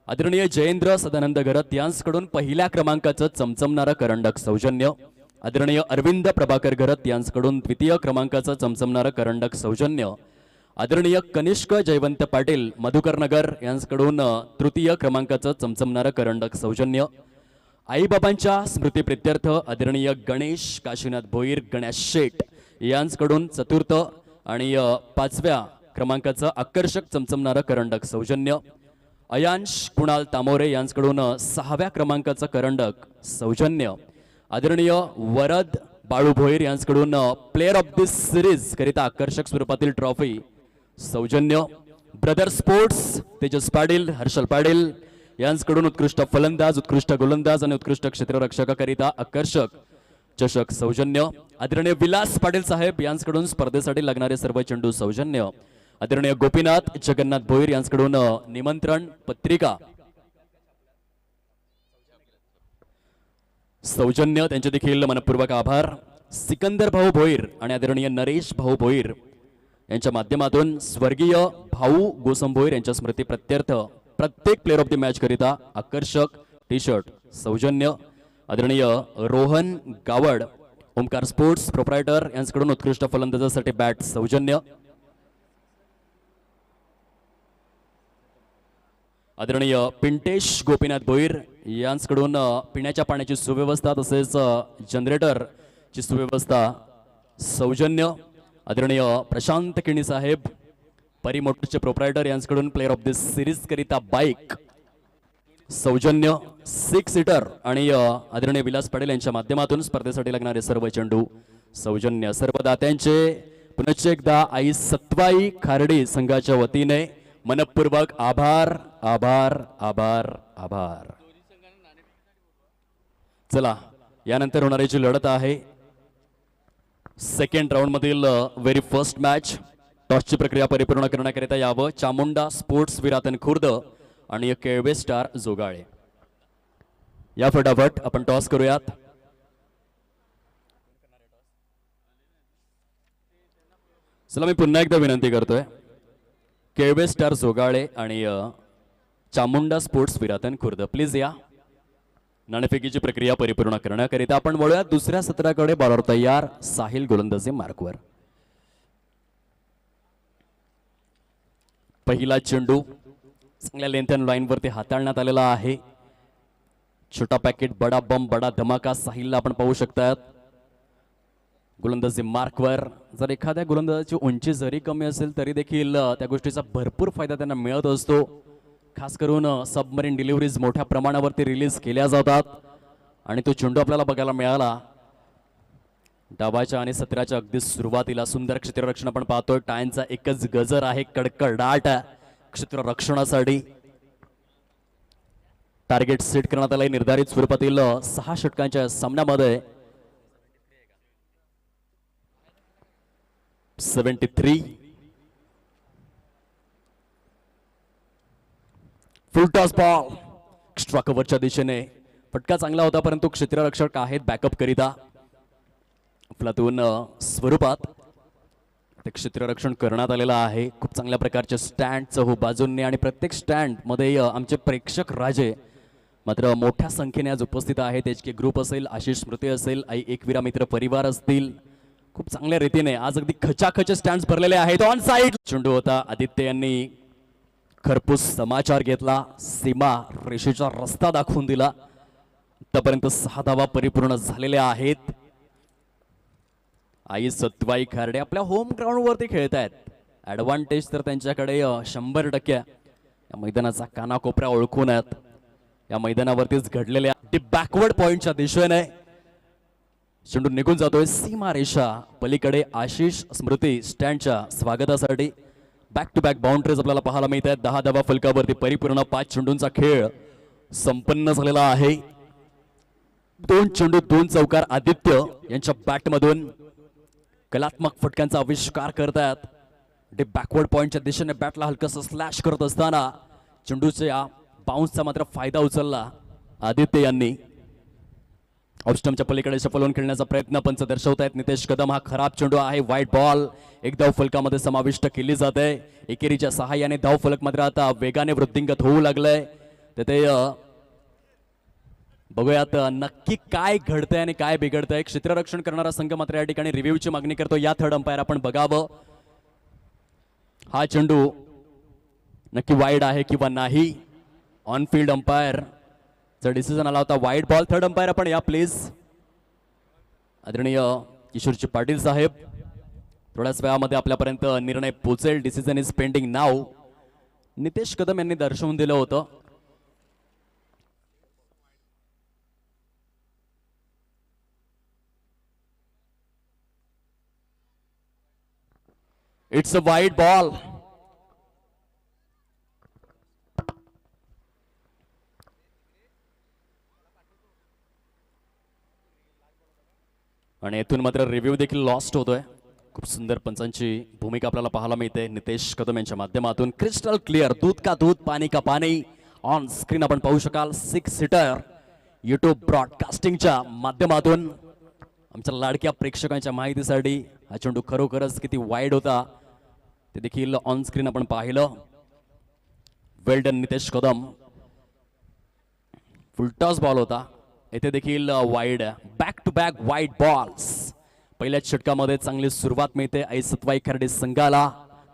आदरणीय जयेंद्र सदानंद घरत यांच्याकडून पहिल्या क्रमांकाचं चमचमणारं करंडक सौजन्य. आदरणीय अरविंद प्रभाकर घरत यांच्याकडून द्वितीय क्रमांकाचं चमचमणारं करंडक सौजन्य. आदरणीय कनिष्क जयवंत पाटील मधुकरनगर यांच्याकडून तृतीय क्रमांकाचं चमचमणारं करंडक सौजन्य. आईबाबांच्या स्मृतीप्रित्यर्थ आदरणीय गणेश काशीनाथ भोईर गणेश शेठ यांच्याकडून चतुर्थ आणि 5व्या क्रमांकाचं आकर्षक चमचमणारं करंडक सौजन्य. अयांश कुणाल तामोरे यांच्याकडून 6व्या क्रमांकाचं करंडक सौजन्य. आदरणीय वरद बाळू भोईर यांच्याकडून प्लेअर ऑफ दिस सिरीज करिता आकर्षक स्वरूपातील ट्रॉफी सौजन्य. ब्रदर स्पोर्ट्स तेजस पाटील हर्षल पाटील यांच्याकडून उत्कृष्ट फलंदाज उत्कृष्ट गोलंदाज आणि उत्कृष्ट क्षेत्ररक्षकाकरिता आकर्षक चषक सौजन्य. आदरणीय विलास पाटील साहेब यांच्याकडून स्पर्धेसाठी लागणारे सर्व चेंडू सौजन्य. आदरणीय गोपीनाथ जगन्नाथ भोईर यांच्याकडून निमंत्रण पत्रिका सौजन्य. त्यांचे देखील मनपूर्वक आभार. सिकंदर भाऊ भोईर आणि आदरणीय नरेश भाऊ भोईर यांच्या माध्यमातून स्वर्गीय भाऊ गोसम भोईर यांच्या स्मृती प्रत्यर्थ प्रत्येक प्लेअर ऑफ द मॅच करिता आकर्षक टी शर्ट सौजन्य. आदरणीय रोहन गावड ओमकार स्पोर्ट्स प्रोप्रायटर यांच्याकडून उत्कृष्ट फलंदाजासाठी बॅट सौजन्य. आदरणीय पिंटेश गोपीनाथ भोईर यांच्याकडून पिण्याच्या पाण्याची सुव्यवस्था तसेच जनरेटरची सुव्यवस्था सौजन्य. आदरणीय प्रशांत किणी साहेब परिमोटरचे प्रोप्रायटर यांच्याकडून प्लेअर ऑफ दिस सिरीज करिता बाईक सौजन्य 6 सीटर आणि आदरणीय विलास पाटील यांच्या माध्यमातून स्पर्धेसाठी लागणारे सर्व चेंडू सौजन्य. सर्व दात्यांचे पुनश्च एकदा आई सत्वाई खार्डी संघाच्या वतीने मनपूर्वक आभार आभार आभार आभार. चला यानंतर होणारी जी लढत आहे सेकंड राऊंड मधील व्हेरी फर्स्ट मॅच, टॉसची प्रक्रिया परिपूर्ण करण्याकरिता यावं चामुंडा स्पोर्ट्स विरातन खुर्द आणि केळवे स्टार जोगाळे. या फटाफट आपण टॉस करूयात. चला मी पुन्हा एकदा विनंती करतोय, केळवे स्टार जोगाळे आणि चामुंडा स्पोर्ट्स विरातन खुर्द प्लीज या. नाणेफेकीची प्रक्रिया परिपूर्ण करण्याकरिता आपण वळूयात दुसऱ्या सत्राकडे. बॉलर तयार, साहिल गोलंदाजी मार्कवर. पहिला चेंडू चांगल्या लेंथ अँड लाईन वरती हाताळण्यात आलेला आहे. छोटा पॅकेट बडा बम बडा धमाका साहिलला आपण पाहू शकतात. गोलंदाजी मार्कवर. जर एखाद्या गोलंदाजाची उंची जरी कमी असेल तरी देखील त्या गोष्टीचा भरपूर फायदा त्यांना मिळत असतो. खास करून सबमरीन डिलिव्हरीज मोठ्या प्रमाणावरती रिलीज केल्या जातात आणि तो चेंडू आपल्याला बघायला मिळाला डावाच्या आणि सत्राच्या अगदी सुरुवातीला. सुंदर क्षेत्ररक्षण आपण पाहतोय. टायनचा एकच गजर आहे कडकडाट क्षेत्ररक्षणासाठी. टार्गेट सेट करण्यात आलंय निर्धारित स्वरूपातील 6 षटकांच्या सामन्यामध्ये. 73 फुल टॉस बॉल एक्स्ट्रा कव्हरच्या दिशेने. फटका चांगला होता परंतु क्षेत्ररक्षक आहेत बॅकअप करिता. आपल्यातून स्वरूपात ते क्षेत्ररक्षण करण्यात आलेलं आहे. खूप चांगल्या प्रकारचे स्टँड चहू बाजूंनी आणि प्रत्येक स्टँड मध्ये आमचे प्रेक्षक राजे मात्र मोठ्या संख्येने आज उपस्थित आहेत. एच के ग्रुप असेल, आशिष स्मृती असेल, आई एकविरा मित्र परिवार असतील. खूप चांगल्या रीतीने आज अगदी खचाखच स्टँड भरलेले आहेत. ऑन साइड चेंडू होता. आदित्य यांनी खरपूस समाचार घेतला. सीमा रेषेचा रस्ता दाखवून दिला. आतापर्यंत 6 धावा परिपूर्ण झालेल्या आहेत. आई सत्वाई खार्डे आपल्या होम ग्राउंड वरती खेळत आहेत. ऍडव्हान्टेज तर त्यांच्याकडे 100% या मैदानाचा कानाकोपऱ्या ओळखून आहेत. या मैदानावरतीच घडलेल्या बॅकवर्ड पॉइंटच्या दिशेने चेंडू निघून जातोय. सीमा रेषा पलीकडे आशिष स्मृती स्टँडच्या स्वागतासाठी. बॅक टू बॅक बाउंड्रीज आपल्याला पाहायला मिळत आहेत. 10 धावा फलकावरती परिपूर्ण 5 चेंडूंचा खेळ संपन्न झालेला आहे. 2 चेंडू 2 चौकार आदित्य यांच्या बॅटमधून कलात्मक फटक्यांचा आविष्कार करतात. डे बॅकवर्ड पॉइंटच्या दिशेने बॅटला हलकस स्लॅश करत असताना चेंडूच्या बाउन्सचा मात्र फायदा उचलला आदित्य यांनी. ऑफस्टमच्या पलीकडे शफलवून खेळण्याचा प्रयत्न पंच दर्शवतायत. नितेश कदम हा खराब चेंडू आहे. व्हाईट बॉल एक धाव फलकामध्ये समाविष्ट केली जाते. एकेरीच्या सहाय्याने धाव फलक मात्र आता वेगाने वृद्धिंगत होऊ लागलंय. ते बघूयात नक्की काय घडतंय आणि काय बिघडतंय. क्षेत्ररक्षण करणारा संघ मात्र या ठिकाणी रिव्ह्यूची मागणी करतो. या थर्ड अंपायर आपण बघावं हा चेंडू नक्की वाईड आहे किंवा नाही. ऑन फील्ड अंपायर चा डिसिजन आला होता वाईड बॉल. थर्ड अंपायर आपण या प्लीज. आदरणीय किशोरजी पाटील साहेब थोड्याच वेळामध्ये आपल्यापर्यंत निर्णय पोहोचेल. डिसिजन इज पेंडिंग नाव. नितेश कदम यांनी दर्शवून दिलं होतं. It's a wide ball. आणि येथून मात्र रिव्ह्यू देखील लॉस्ट होतोय. खूप सुंदर पंचांची भूमिका आपल्याला पाहायला मिळते नितेश कदम यांच्या माध्यमातून. क्रिस्टल क्लिअर दूध का दूध पाणी का पाणी ऑन स्क्रीन आपण पाहू शकाल. 6 सीटर युट्यूब ब्रॉडकास्टिंगच्या माध्यमातून आमच्या लाडक्या प्रेक्षकांच्या माहितीसाठी हा चेंडू खरोखरच किती वाईड होता ते देखील ऑन स्क्रीन आपण पाहिलं. Well done Nitesh Kadam. Full toss ball होता. येथे देखील wide. Back to back wide balls. पहिल्याच षटकामध्ये चांगली सुरुवात मिळते आई सत्वाई खर्डे संघाला.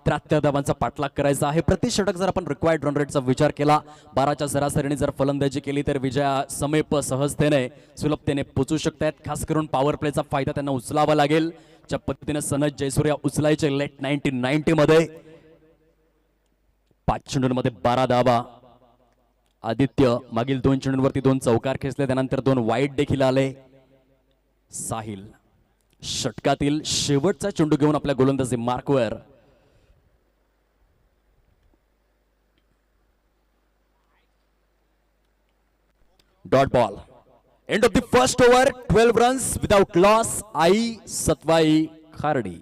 73 धावांचा पाठलाग करायचा आहे. प्रति षटक जर आपण रिक्वायर्ड रन रेटचा विचार केला 12च्या सरासरीने जर फलंदाजी केली तर विजया समीप सहजतेने सुलभतेने पोचू शकतात. खास करून पॉवर प्लेचा फायदा त्यांना उचलावा लागेल. ज्या पद्धतीने सनज जयसूर्या उचलायचे लेट 1990 मध्ये. 5 चेंडूंमध्ये 12 धावा. आदित्य मागील 2 चेंडूंवरती 2 चौकार खेचले. त्यानंतर 2 वाईड देखील आले. साहिल षटकातील शेवटचा चेंडू घेऊन आपल्या गोलंदाजी मार्कवर. Dot ball. End of the first over 12 runs without loss Aai Satwai Khardi.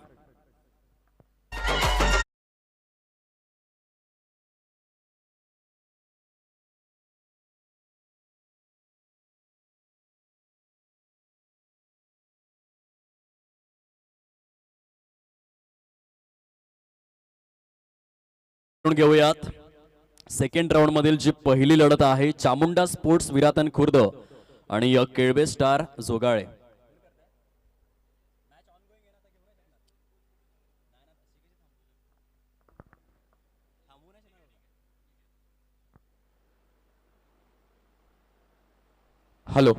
घेऊयात सेकंड राऊंड मधील जी पहिली लढत आहे चामुंडा स्पोर्ट्स विरातन खुर्द आणि केळवे स्टार जोगाळे. हॅलो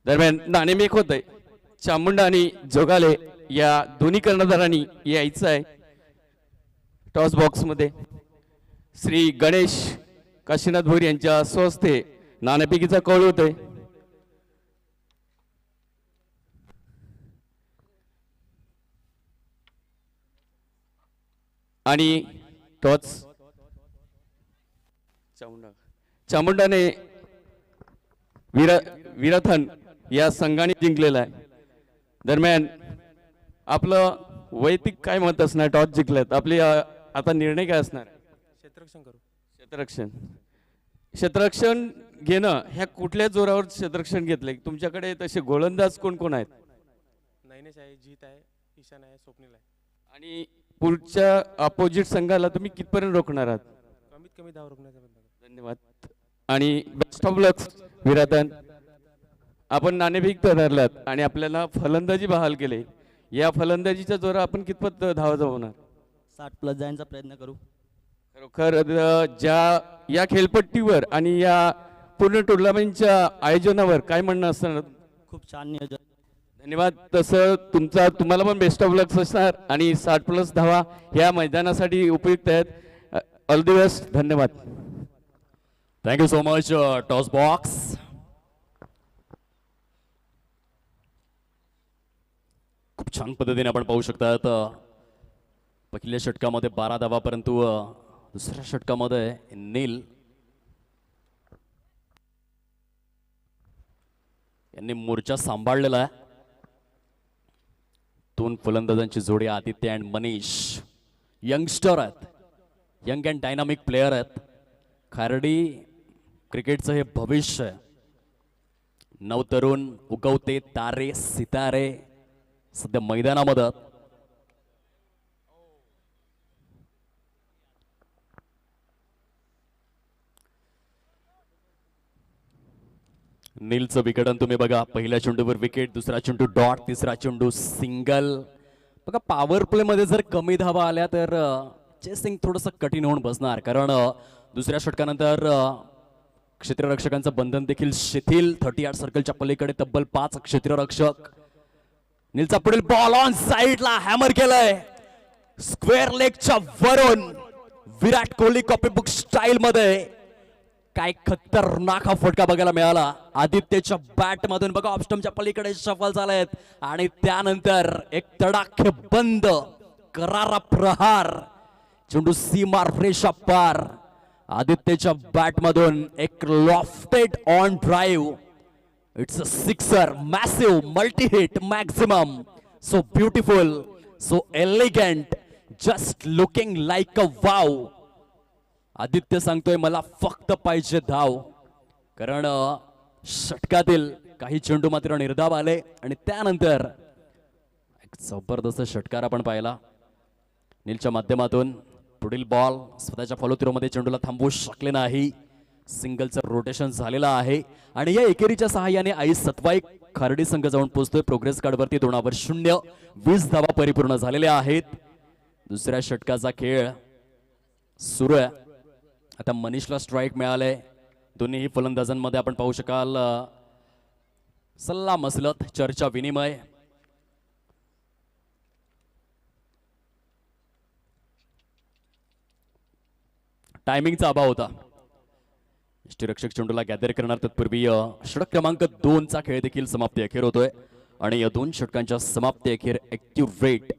दरम्यान नाणेमेक होत आहे. चामुंडा आणि जोगाले या दोन्ही कर्णधारांनी यायचं आहे. टॉस बॉक्स मध्ये श्री गणेश काशीनाथ भोईर यांच्या स्वहस्ते नाणेफेकीचा कौल होतोय. आणि टॉस चामुंडाने विराथन या संघाने जिंकलेला आहे. दरम्यान आपलं वैयक्तिक काय मत असणार? टॉस जिंकल्यात आपली आता निर्णय काय असणार? क्षेत्ररक्षण करू. क्षेत्ररक्षण घेणं ह्या कुठल्या जोरावर क्षेत्ररक्षण घेतलंय? तुमच्याकडे तसे गोलंदाज कोण कोण आहेत? नैनेश आहे, जीत आहे, ईशान आहे, स्वप्नील आहे. आणि पुढच्या अपोजिट संघाला तुम्ही कितपर्यंत रोखणार आहात? कमीत कमी धाव रोखण्याचा प्रयत्न करू. धन्यवाद आणि बेस्ट ऑफ लक विरातन. आपण नाणेफेक ठरलात आणि आपल्याला फलंदाजी बहाल केले. या फलंदाजीच्या जोरा आपण कितपत धावा जमवणार? 60+ जाण्याचा प्रयत्न करू. खरोखर ज्या या खेळपट्टीवर आणि या पूर्ण टुर्नामेंटच्या आयोजनावर काय म्हणणं असणार? खूप छान नियोजन. धन्यवाद. तसं तुम्हाला पण बेस्ट ऑफ लक असणार आणि 60+ धावा ह्या मैदानासाठी उपयुक्त आहेत. All the best. धन्यवाद. Thank you so much toss box. खूप छान पद्धतीने आपण पाहू शकतात पहिल्या षटकामध्ये 12 धावा, परंतु दुसऱ्या षटकामध्ये नील यांनी मोर्चा सांभाळलेला आहे. 2 फलंदाजांची जोडी आदित्य अँड मनीष यंगस्टर आहेत, यंग अँड डायनामिक प्लेयर आहेत. खार्डी क्रिकेटचं हे भविष्य आहे. नवतरुण उगवते तारे सितारे सध्या मैदानामध्ये. नीलचं विकेटन तुम्ही बघा. पहिल्या चेंडूवर विकेट, दुसरा चेंडू डॉट, तिसरा चेंडू सिंगल. बघा पॉवर प्ले मध्ये जर कमी धावा आल्या तर चेसिंग थोडंसं कठीण होऊन बसणार, कारण दुसऱ्या षटकानंतर क्षेत्ररक्षकांचं बंधन देखील शिथिल. 38 सर्कलच्या पलीकडे तब्बल 5 क्षेत्ररक्षक. नीलचा पुढील बॉल ऑन साइडला हॅमर केलाय स्क्वेअर लेगच्या वरून. विराट कोहली कॉपीबुक स्टाईल मध्ये काय खतरनाक हा फटका बघायला मिळाला. आदित्यच्या बॅट मधून बघा ऑफस्टमच्या पलीकडे शफल झालेत आणि त्यानंतर एक तडाखे बंद करारा प्रहार. चेंडू सीमा रेषा पार. आदित्यच्या बॅट मधून एक lofted on drive. It's a sixer, massive multi hit maximum. So beautiful, so elegant, just looking like a wow. Aditya सांगतोय मला फक्त पाहिजे धाव, कारण षटकातील काही चेंडू मात्र निर्धाव आले आणि त्यानंतर एक जबरदस्त षटकार आपण पाहिला नीलच्या माध्यमातून. पुढील बॉल स्वतःच्या फॉलो थ्रो मध्ये चेंडूला थांबवू शकले नाही. सिंगलचं रोटेशन झालेलं आहे आणि या एकेरीच्या सहाय्याने आई सतवाई खार्डी संघ जाऊन पोहोचतोय प्रोग्रेस कार्डवरती 2/0. 20 धावा परिपूर्ण झालेल्या आहेत. दुसऱ्या षटकाचा खेळ सुरू आहे. आता मनीषला स्ट्राईक मिळाले. दोन्ही फलंदाजांमध्ये आपण पाहू शकाल सल्ला मसलत, चर्चा विनिमय. टायमिंगचा अभाव होता. यष्टीरक्षक चेंडूला गॅदर करणार तत्पूर्वी षटक क्रमांक 2चा खेळ देखील समाप्ती अखेर होतोय. आणि या 2 षटकांच्या समाप्ती अखेर ॲक्युरेट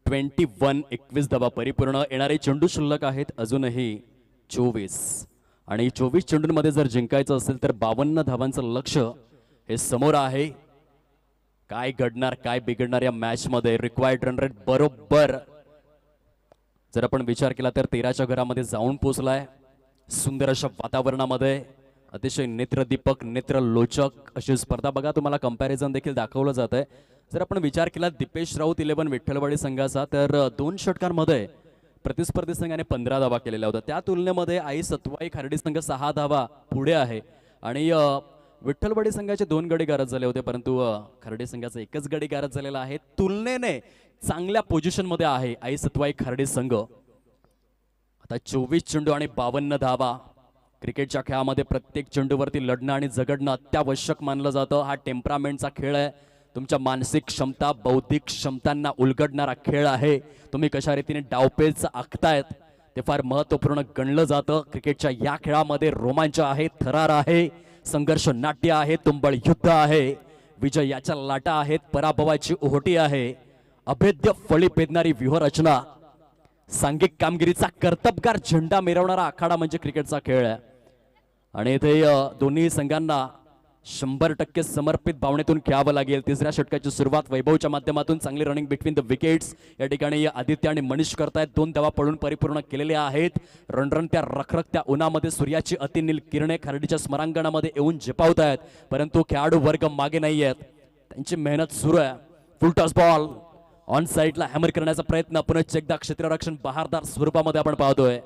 21 धावा परिपूर्ण. येणारे चेंडू शिल्लक आहेत अजूनही 24 आणि 24 चेंडूंमध्ये जर जिंकायचं असेल तर 52 धावांचं लक्ष हे समोर आहे. काय घडणार काय बिघडणार या मॅच मध्ये. रिक्वायर्ड रन रेट बरोबर जर आपण विचार केला तर 13च्या घरामध्ये जाऊन पोहोचलाय. सुंदर अशा वातावरणामध्ये अतिशय नेत्रदीपक नेत्रलोचक अशी स्पर्धा. बघा तुम्हाला कंपॅरिझन देखील दाखवलं जात आहे. जर आपण विचार केला दीपेश राऊत 11 विठ्ठलवाडी संघाचा तर 2 षटकांमध्ये प्रतिस्पर्धी संघाने 15 धावा केलेल्या होत्या. त्या तुलनेमध्ये आई सतवाई खार्डी संघ 6 धावा पुढे आहे आणि विठ्ठलवाडी संघाचे 2 गडी गारद झाले होते परंतु खार्डी संघाचा एकच गडी गारद झालेला आहे. तुलनेने चांगल्या पोझिशन मध्ये आहे आई सतवाई खार्डी संघ. आता 24 चेंडू आणि 52 धावा. क्रिकेटच्या खेळामध्ये प्रत्येक चेंडूवरती लढणं आणि जगडणं अत्यावश्यक मानलं जातं. हा टेम्परामेंटचा खेळ आहे. तुमच्या मानसिक क्षमता बौद्धिक क्षमतांना उलगडणारा खेळ आहे. तुम्ही कशा रीतीने डावपेच आखतायत ते फार महत्त्वपूर्ण गणलं जातं. क्रिकेटच्या या खेळामध्ये रोमांच आहे थरार आहे संघर्ष नाट्य आहे तुंबळ युद्ध आहे. विजयाच्या लाटा आहेत पराभवाची ओहोटी आहे. अभेद्य फळी पेदणारी व्यूहरचना सांघिक कामगिरीचा कर्तबगार झेंडा मिरवणारा आखाडा म्हणजे क्रिकेटचा खेळ आहे. आणि इथे दोन्ही संघांना 100% समर्पित भावनेतून खेळावं लागेल. तिसऱ्या षटकाची सुरुवात वैभवच्या माध्यमातून चांगली रनिंग बिटवीन द विकेट्स. या ठिकाणी आदित्य आणि मनीष करतायत. 2 धावा पडून परिपूर्ण केलेल्या आहेत. रणरणत्या रखरखत्या उन्हामध्ये सूर्याची अतिनील किरणे खार्डीच्या स्मरांगणामध्ये येऊन झेपावतायत परंतु खेळाडू वर्ग मागे नाही आहेत. त्यांची मेहनत सुरू आहे. फुल टॉस बॉल ऑन साईडला हॅमर करण्याचा प्रयत्न पुन्हा एकदा क्षेत्ररक्षण बहारदार स्वरूपामध्ये आपण पाहतोय.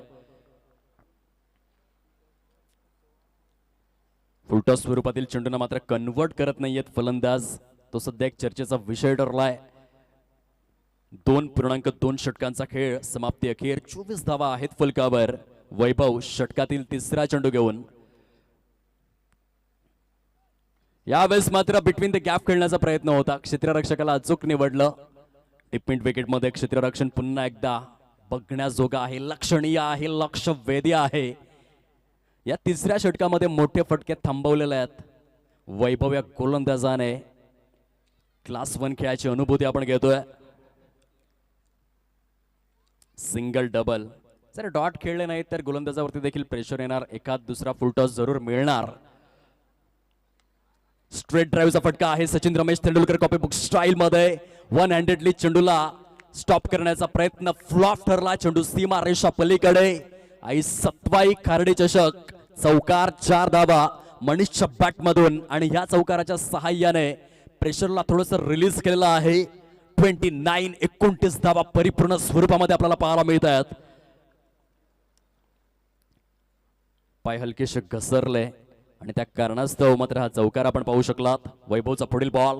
फुलटॉस स्वरूपातील चेंडूंना मात्र कन्वर्ट करत नाहीयेत फलंदाज. तो सध्या एक चर्चेचा विषय ठरलाय. 2.2 षटकांचा खेळ समाप्ती अखेर 24 धावा आहेत फलकावर. वैभव षटकातील तिसरा चेंडू घेऊन यावेळेस मात्र बिटवीन द गॅप खेळण्याचा प्रयत्न होता. क्षेत्ररक्षकाला अचूक निवडलं. टिपमिंट विकेटमध्ये क्षेत्ररक्षण पुन्हा एकदा बघण्याजोगा आहे लक्षणीय आहे लक्षवेधी आहे. या तिसऱ्या षटकामध्ये मोठे फटके थांबवलेले आहेत. वैभव या गोलंदाजाने क्लास 1 खेळाची अनुभूती आपण घेतोय. सिंगल डबल जर डॉट खेळले नाही तर गोलंदाजावरती देखील प्रेशर येणार. एखाद दुसरा फुलटॉस जरूर मिळणार. स्ट्रेट ड्राईव्हचा फटका आहे. सचिन रमेश तेंडुलकर कॉपीबुक स्टाईल मध्ये 1 हँडेडली चेंडूला स्टॉप करण्याचा प्रयत्न फ्लॉप ठरला. चेंडू सीमा रेषा पलीकडे. आई सतवाई खार्डी चषक चौकार 4 धावा मनीषच्या बॅट मधून आणि ह्या चौकाराच्या सहाय्याने प्रेशरला थोडस रिलीज केलेलं आहे. 29 धावा परिपूर्ण स्वरूपामध्ये आपल्याला पाहायला मिळत आहेत. पाय हलकेसे घसरले आणि त्या कारणास्तव मात्र हा चौकार आपण पाहू शकलात. वैभवचा पुढील बॉल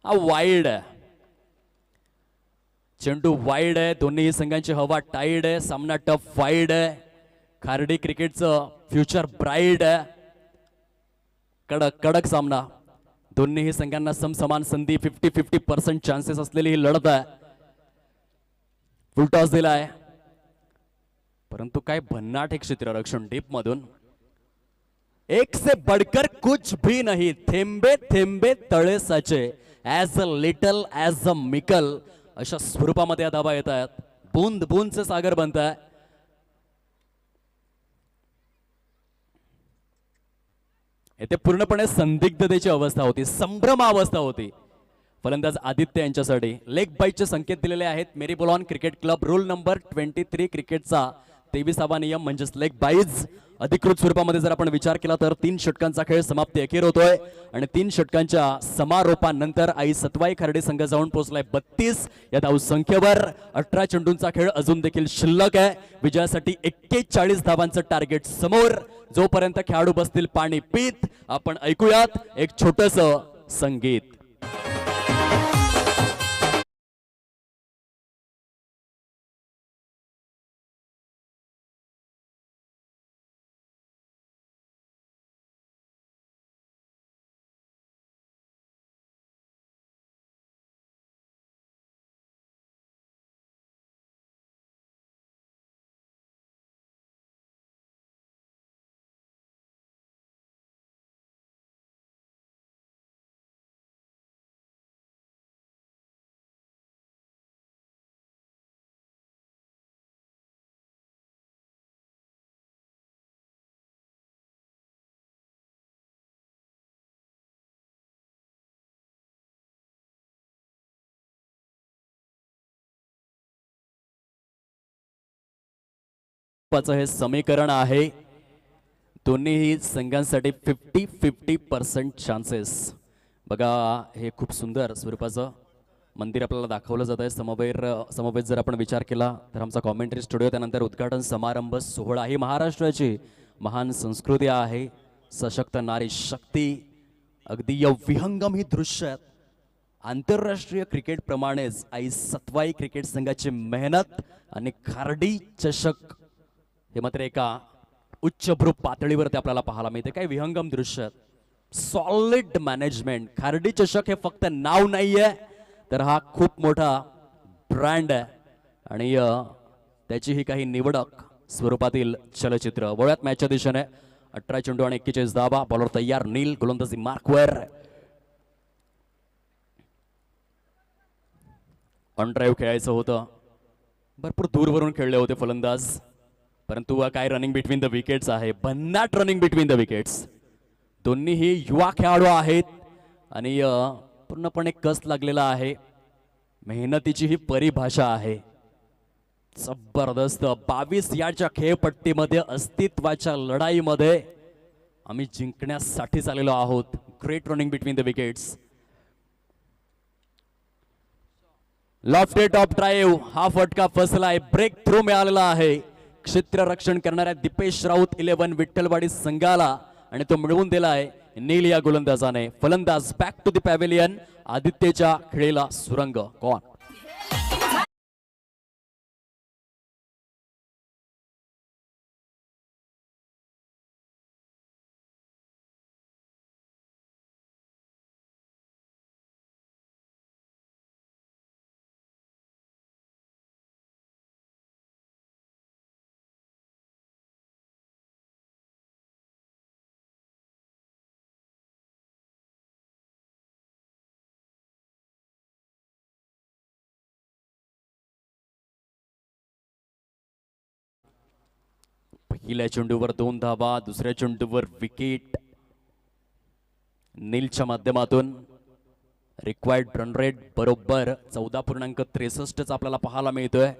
हा वाईड आहे. चेंडू वाईड आहे. दोन्ही संघांची हवा टाईड आहे. सामना टफ वाईड आहे. खार्डी क्रिकेटचं फ्युचर ब्राईट आहे. कडक कडक सामना. दोन्ही संघांना समसमान संधी 50-50% चान्सेस असलेली ही लढत आहे. फुलटॉस दिलाय परंतु काय भन्नाट एक क्षेत्ररक्षण डीप मधून. एक से बढ़कर कुछ भी नहीं. थेंबे थेंबे तळे साचे. As a little as a mickle अशा स्वरूपामध्ये धावा येत आहेत. बूंद बूंदचे सागर बनत आहे. येथे पूर्णपणे संदिग्धतेची अवस्था होती. संभ्रम अवस्था होती फलंदाज आदित्य यांच्यासाठी. लेग बाईटचे संकेत दिलेले आहेत. मेरी बोलॉन क्रिकेट क्लब रूल नंबर 23 क्रिकेटचा 23वा नियम म्हणजेच लेग बाईज. अधिकृत स्वरूपामध्ये जर आपण विचार केला तर 3 षटकांचा खेळ समाप्ती अखेर होतोय आणि 3 षटकांच्या समारोपानंतर आई सतवाई खार्डी संघ जाऊन पोहोचलाय 32 या धाव संख्येवर. 18 चेंडूंचा खेळ अजून देखील शिल्लक आहे. विजयासाठी 41 धावांचं टार्गेट समोर. जोपर्यंत खेळाडू बसतील पाणी पीत आपण ऐकूयात एक छोटस संगीत. टप्प्याचं हे समीकरण आहे. दोन्हीही संघांसाठी 50-50% चान्सेस. बघा हे खूप सुंदर स्वरूपाचं मंदिर आपल्याला दाखवलं जात आहे. समवेत जर आपण विचार केला तर आमचा कॉमेंट्री स्टुडिओ, त्यानंतर उद्घाटन समारंभ सोहळा. ही महाराष्ट्राची महान संस्कृती आहे. सशक्त नारी शक्ती, अगदी या विहंगम ही दृश्य आहेत. आंतरराष्ट्रीय क्रिकेटप्रमाणेच आई सत्वाई क्रिकेट संघाची मेहनत आणि खार्डी चषक हे मात्र एका उच्चभ्रू पातळीवरती आपल्याला पाहायला मिळते. काही विहंगम दृश्य, सॉलिड मॅनेजमेंट. खार्डी चषक हे फक्त नाव नाहीये, तर हा खूप मोठा ब्रँड आहे आणि त्याची ही काही निवडक स्वरूपातील चलचित्र. वळूयात मॅचच्या दिशेने. 18 चेंडू आणि 41 धावा. बॉलर तयार. नील गोलंदाजी मार्कवर. ऑन ड्राईव्ह खेळायचं होतं. भरपूर दूरवरून खेळले होते फलंदाज, परंतु काय रनिंग बिटवीन द विकेट्स आहे. भन्नाट रनिंग बिटवीन द विकेट्स. दोन्हीही युवा खेळाडू आहेत आणि पूर्णपणे कस लागलेला आहे. मेहनतीची ही परिभाषा आहे. जबरदस्त 22 यार्डच्या खेळपट्टीमध्ये अस्तित्वाच्या लढाईमध्ये आम्ही जिंकण्यासाठी चाललेलो आहोत. Great running between the wickets. Lofted top drive. हा फटका फसलाय. ब्रेक थ्रू मिळालेला आहे क्षेत्ररक्षण करणाऱ्या दीपेश राऊत 11 विठ्ठलवाडी संघाला आणि तो मिळवून दिलाय नील या गोलंदाजाने. फलंदाज बॅक टू द पॅव्हेलियन. आदित्यच्या खेळीला सुरंग. कॉन. पहिल्या चेंडूवर 2 धावा. दुसऱ्या चेंडूवर विकेट. नीलच्या माध्यमातून रिक्वायर्ड रन रेट बरोबर 14.63 आपल्याला पाहायला मिळतोय.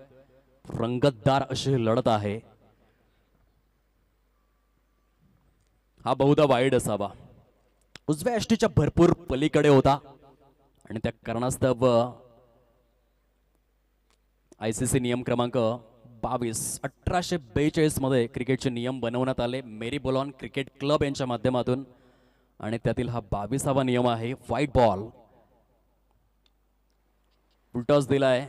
रंगतदार अशी लढत आहे. हा बहुधा वाईड असावा. उजव्या यष्टीच्या भरपूर पलीकडे होता आणि त्या कारणास्तव ICC नियम क्रमांक 22 1842 मध्ये क्रिकेटचे नियम बनवण्यात आले मेरी बोलॉन क्रिकेट क्लब यांच्या माध्यमातून आणि त्यातील हा 22वा नियम आहे. White ball. फुलटॉस दिलाय.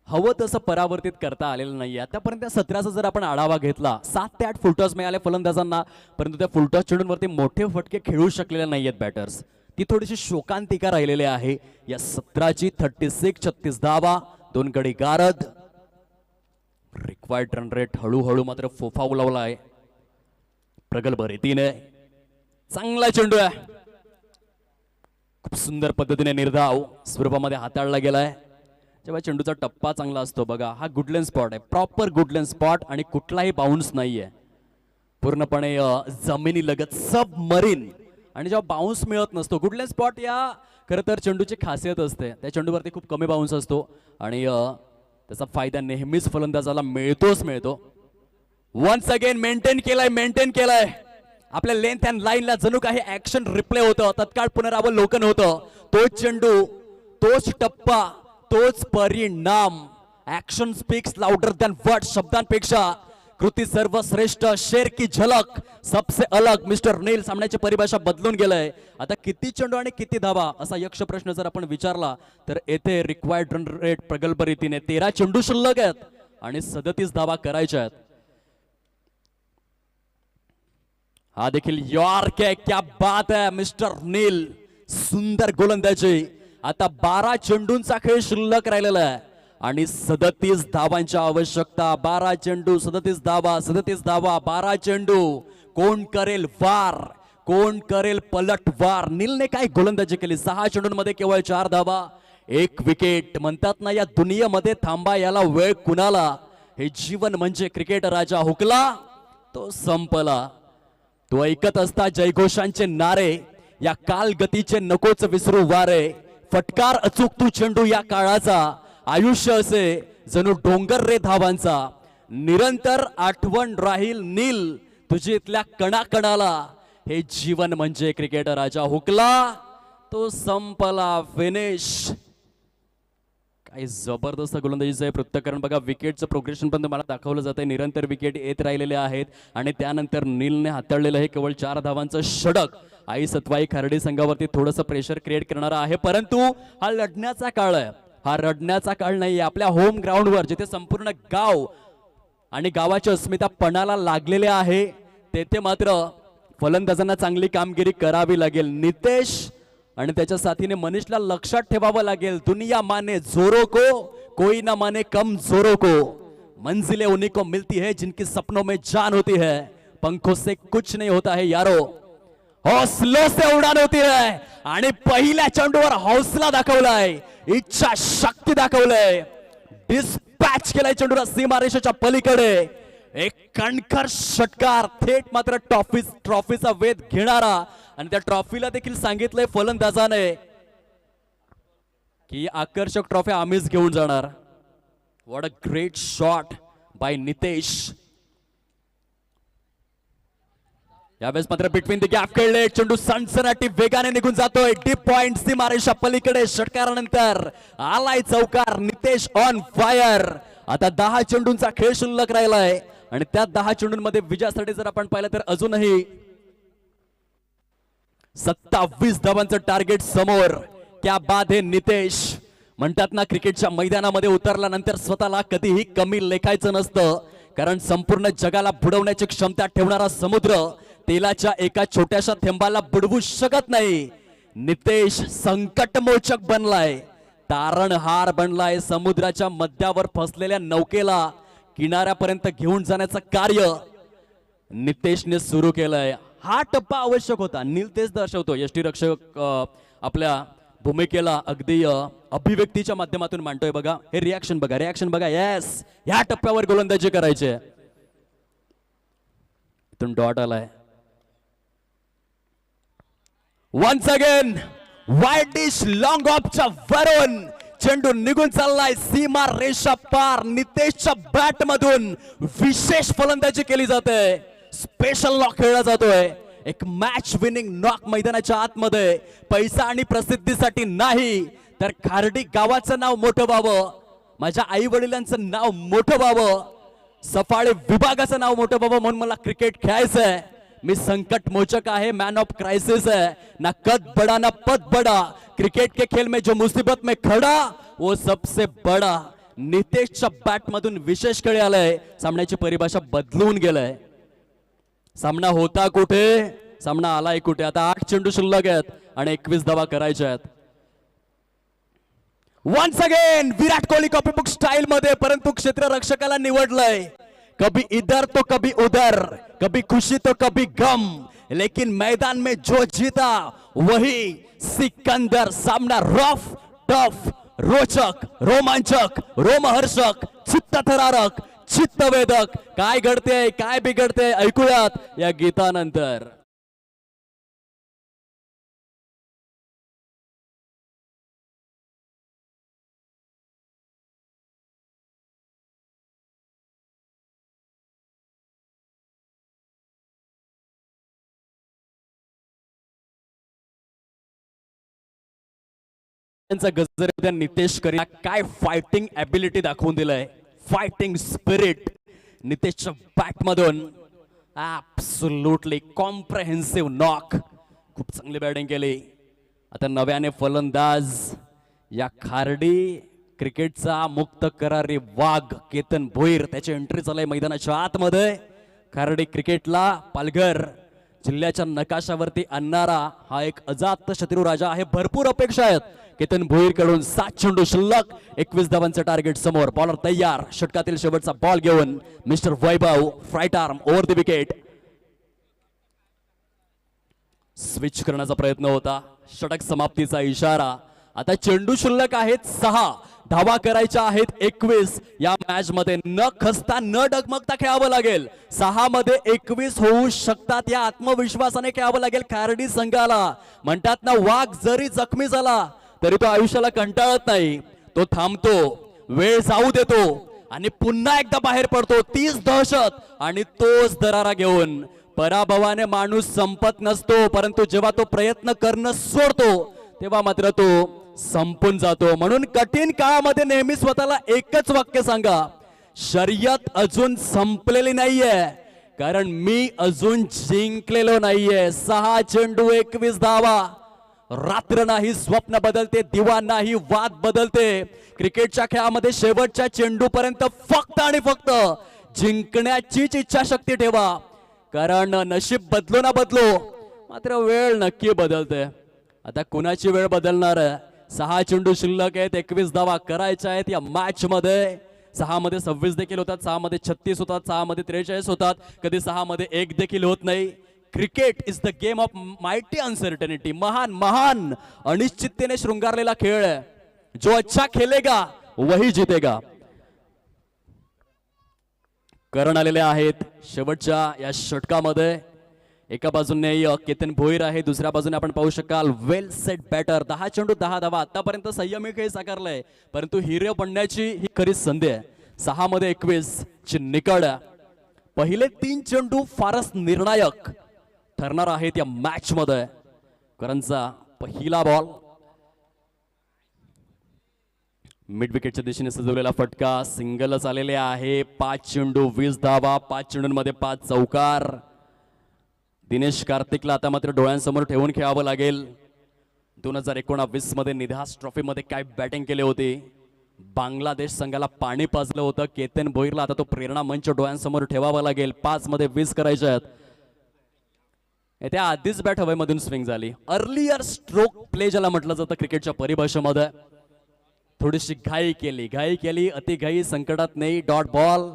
हवं तसं परावर्तित करता आलेलं नाही. आतापर्यंत त्या सत्राचा जर आपण आढावा घेतला 7 ते 8 फुलटॉस मिळाले फलंदाजांना, परंतु त्या फुलटॉस चेंडूंवरती मोठे फटके खेळू शकलेले नाहीयेत बॅटर्स. ती थोडीशी शोकांतिका राहिलेली आहे या सत्राची. 36 धावा. 2 गडी गारद. रिक्वायर्ड रन रेट हळूहळू मात्र फोफा उलवलाय प्रगल्भ रीतीने. चांगला चेंडू आहे. खूप सुंदर पद्धतीने निर्धाव स्वरूपामध्ये हाताळला गेलाय. जेव्हा चेंडूचा टप्पा चांगला असतो बघा, हा गुडलेन स्पॉट आहे. प्रॉपर गुडलेन स्पॉट आणि कुठलाही बाउन्स नाहीये. पूर्णपणे जमिनी लगत सबमरीन. आणि जेव्हा बाउन्स मिळत नसतो गुडलेन स्पॉट, या खरं तर चेंडूची खासियत असते. त्या चेंडूवरती खूप कमी बाउन्स असतो आणि त्याचा फायदा नेहमीच फलंदाजाला मिळतो. वन्स अगेन मेंटेन केलाय. आपल्या लेंथ अँड लाईनला जणू काही ऍक्शन रिप्ले होतं, तत्काळ पुनरावलोकन होतं. तोच चेंडू, तोच टप्पा, तोच परिणाम. Action speaks louder than word. शब्दांपेक्षा कृती सर्वश्रेष्ठ. शेर की झलक सबसे अलग. मिस्टर नील सामन्याची परिभाषा बदलून गेलंय. आता किती चेंडू आणि किती धावा असा यक्ष प्रश्न जर आपण विचारला तर येथे रिक्वायर्ड रन रेट प्रगल्भ रीतीने 13 चेंडू शिल्लक आहेत आणि 37 धावा करायच्या आहेत. हा देखील यॉर्क आहे. क्या बात आहे मिस्टर नील. सुंदर गोलंदाजी. आता 12 चेंडूंचा खेळ शिल्लक राहिलेला आहे आणि 37 धावांची आवश्यकता. 12 चेंडू 37 धावा. 37 धावा 12 चेंडू. कोण करेल वार, कोण करेल पलटवार. नीलने काय गोलंदाजी केली. 6 चेंडूंमध्ये केवळ 4 धावा, 1 विकेट. म्हणतात ना या दुनियेमध्ये थांबा याला वेळ कुणाला. हे जीवन म्हणजे क्रिकेट. राजा हुकला तो संपला. तो ऐकत असता जयघोषांचे नारे. या कालगतीचे नकोच विसरू वारे. फटकार अचूक तू चेंडू या काळाचा. आयुष्य असे जणू डोंगर रे धावांचा. निरंतर आठवण राहील नील तुझी इथल्या कणाकणाला. हे जीवन म्हणजे क्रिकेट राजा. हुकला तो संपला. फिनिश. काही जबरदस्त गोलंदाजीचं आहे पृथ्थकरण. बघा विकेटचं प्रोग्रेशन पण तुम्हाला दाखवलं जात आहे. निरंतर विकेट येत राहिलेले आहेत आणि त्यानंतर नीलने हाताळलेलं हे केवळ 4 धावांचं षटक आई सत्वाई खर्डी संघावरती थोडंसं प्रेशर क्रिएट करणारा आहे. परंतु हा लढण्याचा काळ आहे. हा रडण्याचा काळ नाही. आपल्या होम ग्राउंडवर जिथे संपूर्ण गाव आणि गावाची अस्मिता पणाला लागलेले आहे तेथे मात्र फलंदाजांना चांगली कामगिरी करावी लागेल. नितेश आणि त्याच्या साथीने मनीषला लक्षात ठेवावं लागेल. दुनिया माने जोरो को, कोई ना माने कम जोरो को. मंजिलें उन्हीं को मिलती है जिनकी सपनों में जान होती है. पंखों से कुछ नहीं होता है यारो, हौसलों से उड़ान होती है. आणि पहिल्या चेंडूवर हौसला दाखवलाय, इच्छा शक्ती दाखवलंय. डिस्पॅच केलाय चेंडूला सीमारेषेच्या पलीकडे. एक कणखर षटकार थेट मात्र ट्रॉफीचा वेध घेणारा. आणि त्या ट्रॉफीला देखील सांगितलंय फलंदाजाने की आकर्षक ट्रॉफी आम्हीच घेऊन जाणार. What a great shot bye Nitesh. यावेळेस मात्र बिटवीन द गॅप खेळले. चेंडू सनसनाटी वेगाने निघून जातोय. डीप पॉइंट सीमारेषा पलीकडे. षटकारानंतर आलाय चौकार. Nitesh on fire. आता 10 चेंडूंचा खेळ शिल्लक राहिलाय आणि त्या 10 चेंडूंमध्ये विजयासाठी जर आपण पाहिलं तर अजूनही 27 धावांचं टार्गेट समोर. क्या बात है नितेश. म्हणतात ना क्रिकेटच्या मैदानामध्ये उतरल्यानंतर स्वतःला कधीही कमी लेखायचं नसतं, कारण संपूर्ण जगाला बुडवण्याची क्षमता ठेवणारा समुद्र तेलाच्या एका छोट्याशा थेंबाला बुडवू शकत नाही. नितेश संकटमोचक बनलाय, तारणहार बनलाय. समुद्राच्या मध्यावर फसलेल्या नौकेला किनाऱ्यापर्यंत घेऊन जाण्याचं कार्य नितेशने सुरू केलंय. हा टप्पा आवश्यक होता. नील तेच दर्शवतो. यष्टीरक्षक आपल्या भूमिकेला अगदी अभिव्यक्तीच्या माध्यमातून मांडतोय. बघा हे रिॲक्शन बघा, रिॲक्शन बघा. येस, ह्या टप्प्यावर गोलंदाजी करायची. इथून डॉट आलाय. Once again widish long ऑफच्या वरून चेंडू निघून चाललाय सीमा रेषा पार. नितेशच्या बॅट मधून विशेष फलंदाजी केली जाते. स्पेशल नॉक खेळला जातोय. एक मॅच विनिंग नॉक मैदानाच्या आतमध्ये. पैसा आणि प्रसिद्धीसाठी नाही, तर खार्डी गावाचं नाव मोठं व्हावं, माझ्या आई वडिलांचं नाव मोठं व्हावं, सफाळे विभागाचं नाव मोठं व्हावं म्हणून मला क्रिकेट खेळायचंय. मी संकट मोचक आहे, मॅन ऑफ क्राइसिस है. ना कद बड़ा ना पद बड़ा, क्रिकेट के खेल में जो मुसीबत में खड़ा वो सबसे बड़ा. नितेशच्या बॅट मधून विशेष खेळ आलाय. सामन्याची परिभाषा बदलून गेलाय. सामना होता कुठे, सामना आलाय कुठे. आता 8 चेंडू शिल्लक आहेत आणि 21 धावा करायच्या आहेत. Once again Virat Kohli copybook style मध्ये, परंतु क्षेत्ररक्षकाला निवडलंय. कभी इधर तो कभी उधर, कभी खुशी तो कभी गम, लेकिन मैदान में जो जीता वही सिकंदर. सामना रफ टफ, रोचक, रोमांचक, रोमहर्षक, चित्तथरारक, चित्तवेदक. काय घडते काय बिघडते ऐकूयात या गीतानंतर. गजर त्या नितेश करीना काय फायटिंग ॲबिलिटी दाखवून दिलंय. फायटिंग स्पिरिट नितेशच्या बॅट मधून. Absolutely comprehensive knock. खूप चांगली बॅटिंग केली. आता नव्याने फलंदाज या खार्डी क्रिकेटचा मुक्त करारी वाघ केतन भोईर, त्याची एंट्री झाली मैदानाच्या आतमध्ये. खार्डी क्रिकेटला पालघर जिल्ह्याच्या नकाशावरती आणणारा हा एक अजात शत्रू राजा आहे. भरपूर अपेक्षा आहेत केतन भोईर कडून. 7 चेंडू शिल्लक, 21 धावांचं टार्गेट समोर. बॉलर तयार. षटकातील शेवटचा बॉल घेऊन mister Vaibhav freight arm over the wicket. Switch करण्याचा प्रयत्न होता. षटक समाप्तीचा इशारा. आता चेंडू शिल्लक आहेत 6, धावा करायच्या आहेत 21. या मॅच मध्ये न खसता न डगमगता खेळावं लागेल. 6 मध्ये 21 होऊ शकतात या आत्मविश्वासाने खेळावं लागेल खार्डी संघाला. म्हणतात ना, वाघ जरी जखमी झाला तरी तो आयुष्याला कंटाळत नाही. तो थांबतो, वेळ जाऊ देतो आणि पुन्हा एकदा बाहेर पडतो. तीच दहशत आणि तोच दरारा घेऊन. पराभवाने माणूस संपत नसतो, परंतु जेव्हा तो प्रयत्न करणं सोडतो तेव्हा मात्र तो संपून जातो. म्हणून कठीण काळामध्ये नेहमी स्वतःला एकच वाक्य सांगा, शर्यत अजून संपलेली नाहीये, कारण मी अजून जिंकलेलो नाहीये. 6 चेंडू 21 धावा. रात्र नाही स्वप्न बदलते, दिवा नाही वाद बदलते. क्रिकेटच्या खेळामध्ये शेवटच्या चेंडू पर्यंत फक्त आणि फक्त जिंकण्याचीच इच्छाशक्ती ठेवा, कारण नशीब बदलो ना बदलो मात्र वेळ नक्की बदलते. आता कुणाची वेळ बदलणार आहे? 6 चेंडू शिल्लक आहेत, 21 धावा करायच्या आहेत या मॅच मध्ये. 6 मध्ये 26 देखील होतात, 6 मध्ये 36 होतात, 6 मध्ये 43 होतात, कधी 6 मध्ये 1 देखील होत नाही. Cricket is the game of mighty uncertainty. महान महान अनिश्चिततेने शृंगारलेला खेळ आहे. जो अच्छा खेलेगा वही जीतेगा. करण आलेले आहेत शेवटच्या या षटकामध्ये. एका बाजूने केतन भोईर आहे, दुसऱ्या बाजूने आपण पाहू शकाल वेल सेट बॅटर. 10 चेंडू 10 धावा. आतापर्यंत संयमी खेळ साकारलाय, परंतु हिरे बनण्याची ही खरीच संधी आहे. 6 मध्ये 21 ची निकड. पहिले 3 चेंडू फारच निर्णायक ठरणार आहेत या मॅच मध्ये. करणचा पहिला बॉल मिड विकेटच्या दिशेने सजवलेला फटका. सिंगलच आलेले आहे. 5 चेंडू 20 धावा. 5 चेंडूंमध्ये 5 चौकार. दिनेश कार्तिकला आता मात्र डोळ्यांसमोर ठेवून खेळावं लागेल. 2019 मध्ये निधास ट्रॉफी मध्ये काय बॅटिंग केली होती. बांगलादेश संघाला पाणी पाजलं होतं. केतन भोईरला आता तो प्रेरणा मंच डोळ्यांसमोर ठेवावा लागेल. 5 मध्ये 20 करायचे आहेत. त्या आधीच बॅट हवेमधून स्विंग झाली. अर्लियर स्ट्रोक प्ले ज्याला म्हटलं जातं क्रिकेटच्या परिभाषेमध्ये. थोडीशी घाई केली, अति घाई संकटात नाही. Dot ball.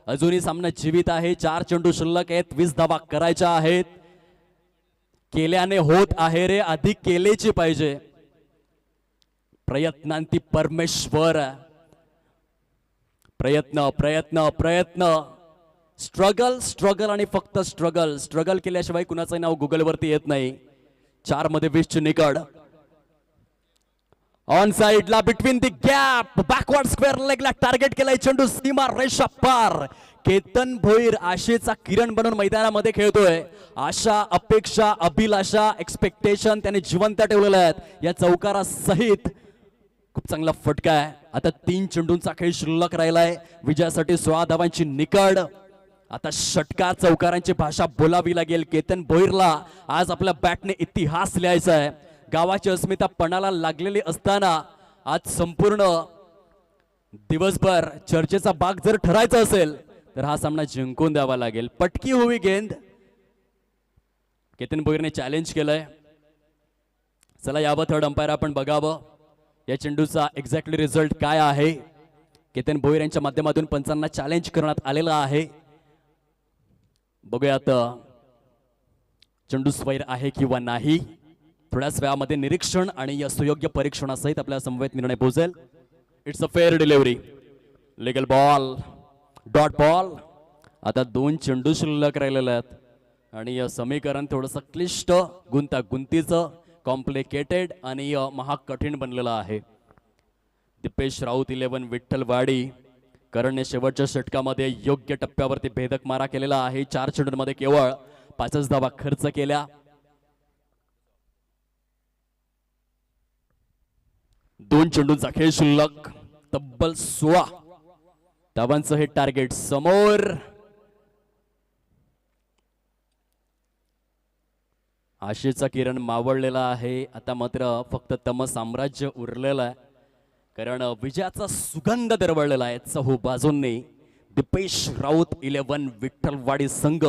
अजूनही सामना जीवित आहे. 4 चेंडू शिल्लक आहेत, 20 धावा करायच्या आहेत. केल्याने होत आहे रे, अधिक केलेची पाहिजे. प्रयत्नांती परमेश्वर. प्रयत्न प्रयत्न प्रयत्न. स्ट्रगल आणि फक्त स्ट्रगल केल्याशिवाय कुणाचं नाव गुगल वरती येत नाही. 4 मध्ये 20 ची निकड. ऑन साइडला between the gap backward square लेगला टार्गेट केलाय चेंडू. सीमा रेषा पार. केतन भोईर आशेचा किरण बनून मैदानामध्ये खेळतोय. आशा, अपेक्षा, अभिलाषा, एक्सपेक्टेशन त्याने जिवंत ठेवलेल्या आहेत या चौकारा सहित. खूप चांगला फटका आहे. आता 3 चेंडूंचा खेळ शिल्लक राहिलाय. विजयासाठी 16 धावांची निकड. आता षटकार चौकारांची भाषा बोलावी लागेल. केतन भोईरला आज आपल्या बॅटने इतिहास लिहायचा आहे. गावाची अस्मिता पणाला लागलेली असताना आज संपूर्ण दिवसभर चर्चेचा भाग जर ठरायचा असेल तर हा सामना जिंकून द्यावा लागेल. पटकी हुई गेंद. केतन भोईरने चॅलेंज केलंय. चला यावं थर्ड अंपायर आपण बघावं या चेंडूचा एक्झॅक्टली रिझल्ट काय आहे. केतन भोईर यांच्या माध्यमातून पंचांना चॅलेंज करण्यात आलेला आहे. बघूयात चेंडू स्वैर आहे किंवा नाही. थोड्याच वेळामध्ये निरीक्षण आणि या सुयोग्य परीक्षणासहित आपल्या समवेत निर्णय पोहोचेल. It's a fair delivery. Legal ball. Dot ball. आता 2 चेंडू शिल्लक राहिलेले आहेत आणि समीकरण थोडंसं क्लिष्ट, गुंतागुंतीचं, कॉम्प्लिकेटेड आणि महाकठीण बनलेलं आहे. दिपेश राऊत 11 विठ्ठलवाडी. करणने शेवटच्या षटकामध्ये योग्य टप्प्यावरती भेदक मारा केलेला आहे. 4 चेंडूंमध्ये केवळ 5 धावा खर्च केल्या. 2 चेंडूंचा खेळ शिल्लक. तब्बल 16 धावांचं हे टार्गेट समोर. आशेचा किरण मावळलेला आहे. आता मात्र फक्त तम साम्राज्य उरलेलं आहे, कारण विजयाचा सुगंध दरवळलेला आहे चहू बाजूंनी. दिपेश राऊत 11 विठ्ठलवाडी संघ.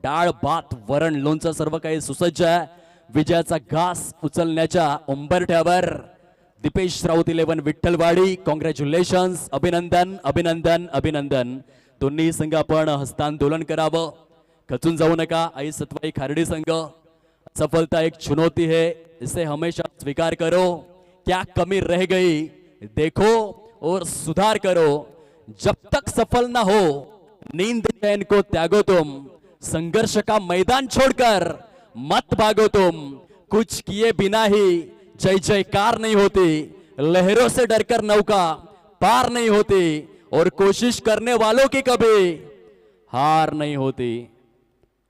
डाळ भात वरण लोणचं सर्व काही सुसज्ज आहे. विजयाचा घास उचलण्याच्या उंबरठ्यावर दिपेश राऊत 11 विठ्ठलवाडी. कॉंग्रॅच्युलेशन्स. अभिनंदन अभिनंदन अभिनंदन. दोन्ही संघ आपण हस्तांदोलन करावं. खचून जाऊ नका. आई सतवाई खारडी संघ. सफलता एक चुनौती है, इसे हमेशा स्वीकार करो. क्या कमी रह गई देखो और सुधार करो. जब तक सफल ना हो नींद चैन को त्यागो तुम. संघर्ष का मैदान छोड़कर मत भागो तुम. कुछ किए बिना ही जय जयकार नहीं होती. लहरों से डरकर नौका पार नहीं होती. और कोशिश करने वालों की कभी हार नहीं होती.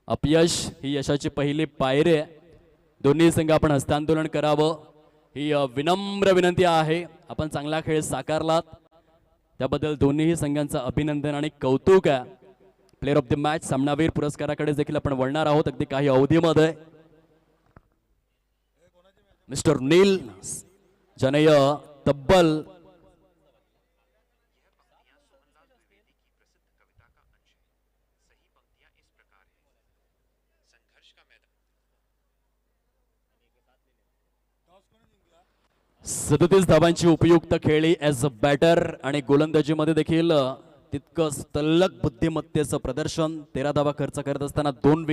अपयश ही यशाची पहिली पायरी आहे. दोन्ही संघ आपण हस्तांदोलन करावं ही विनम्र विनंती आहे. आपण चांगला खेळ साकारलात त्याबद्दल दोन्ही संघांचं अभिनंदन आणि कौतुक आहे. प्लेअर ऑफ द मॅच सामनावीर पुरस्काराकडे देखील आपण वळणार आहोत अगदी काही अवधीमध्ये. मिस्टर नील ज्याने तब्बल सदतीस धावांची उपयुक्त खेळी ॲज अ बॅटर आणि गोलंदाजीमध्ये देखील तितकंच तल्लख बुद्धिमत्तेचं प्रदर्शन. 13 धावा खर्च करत असताना 2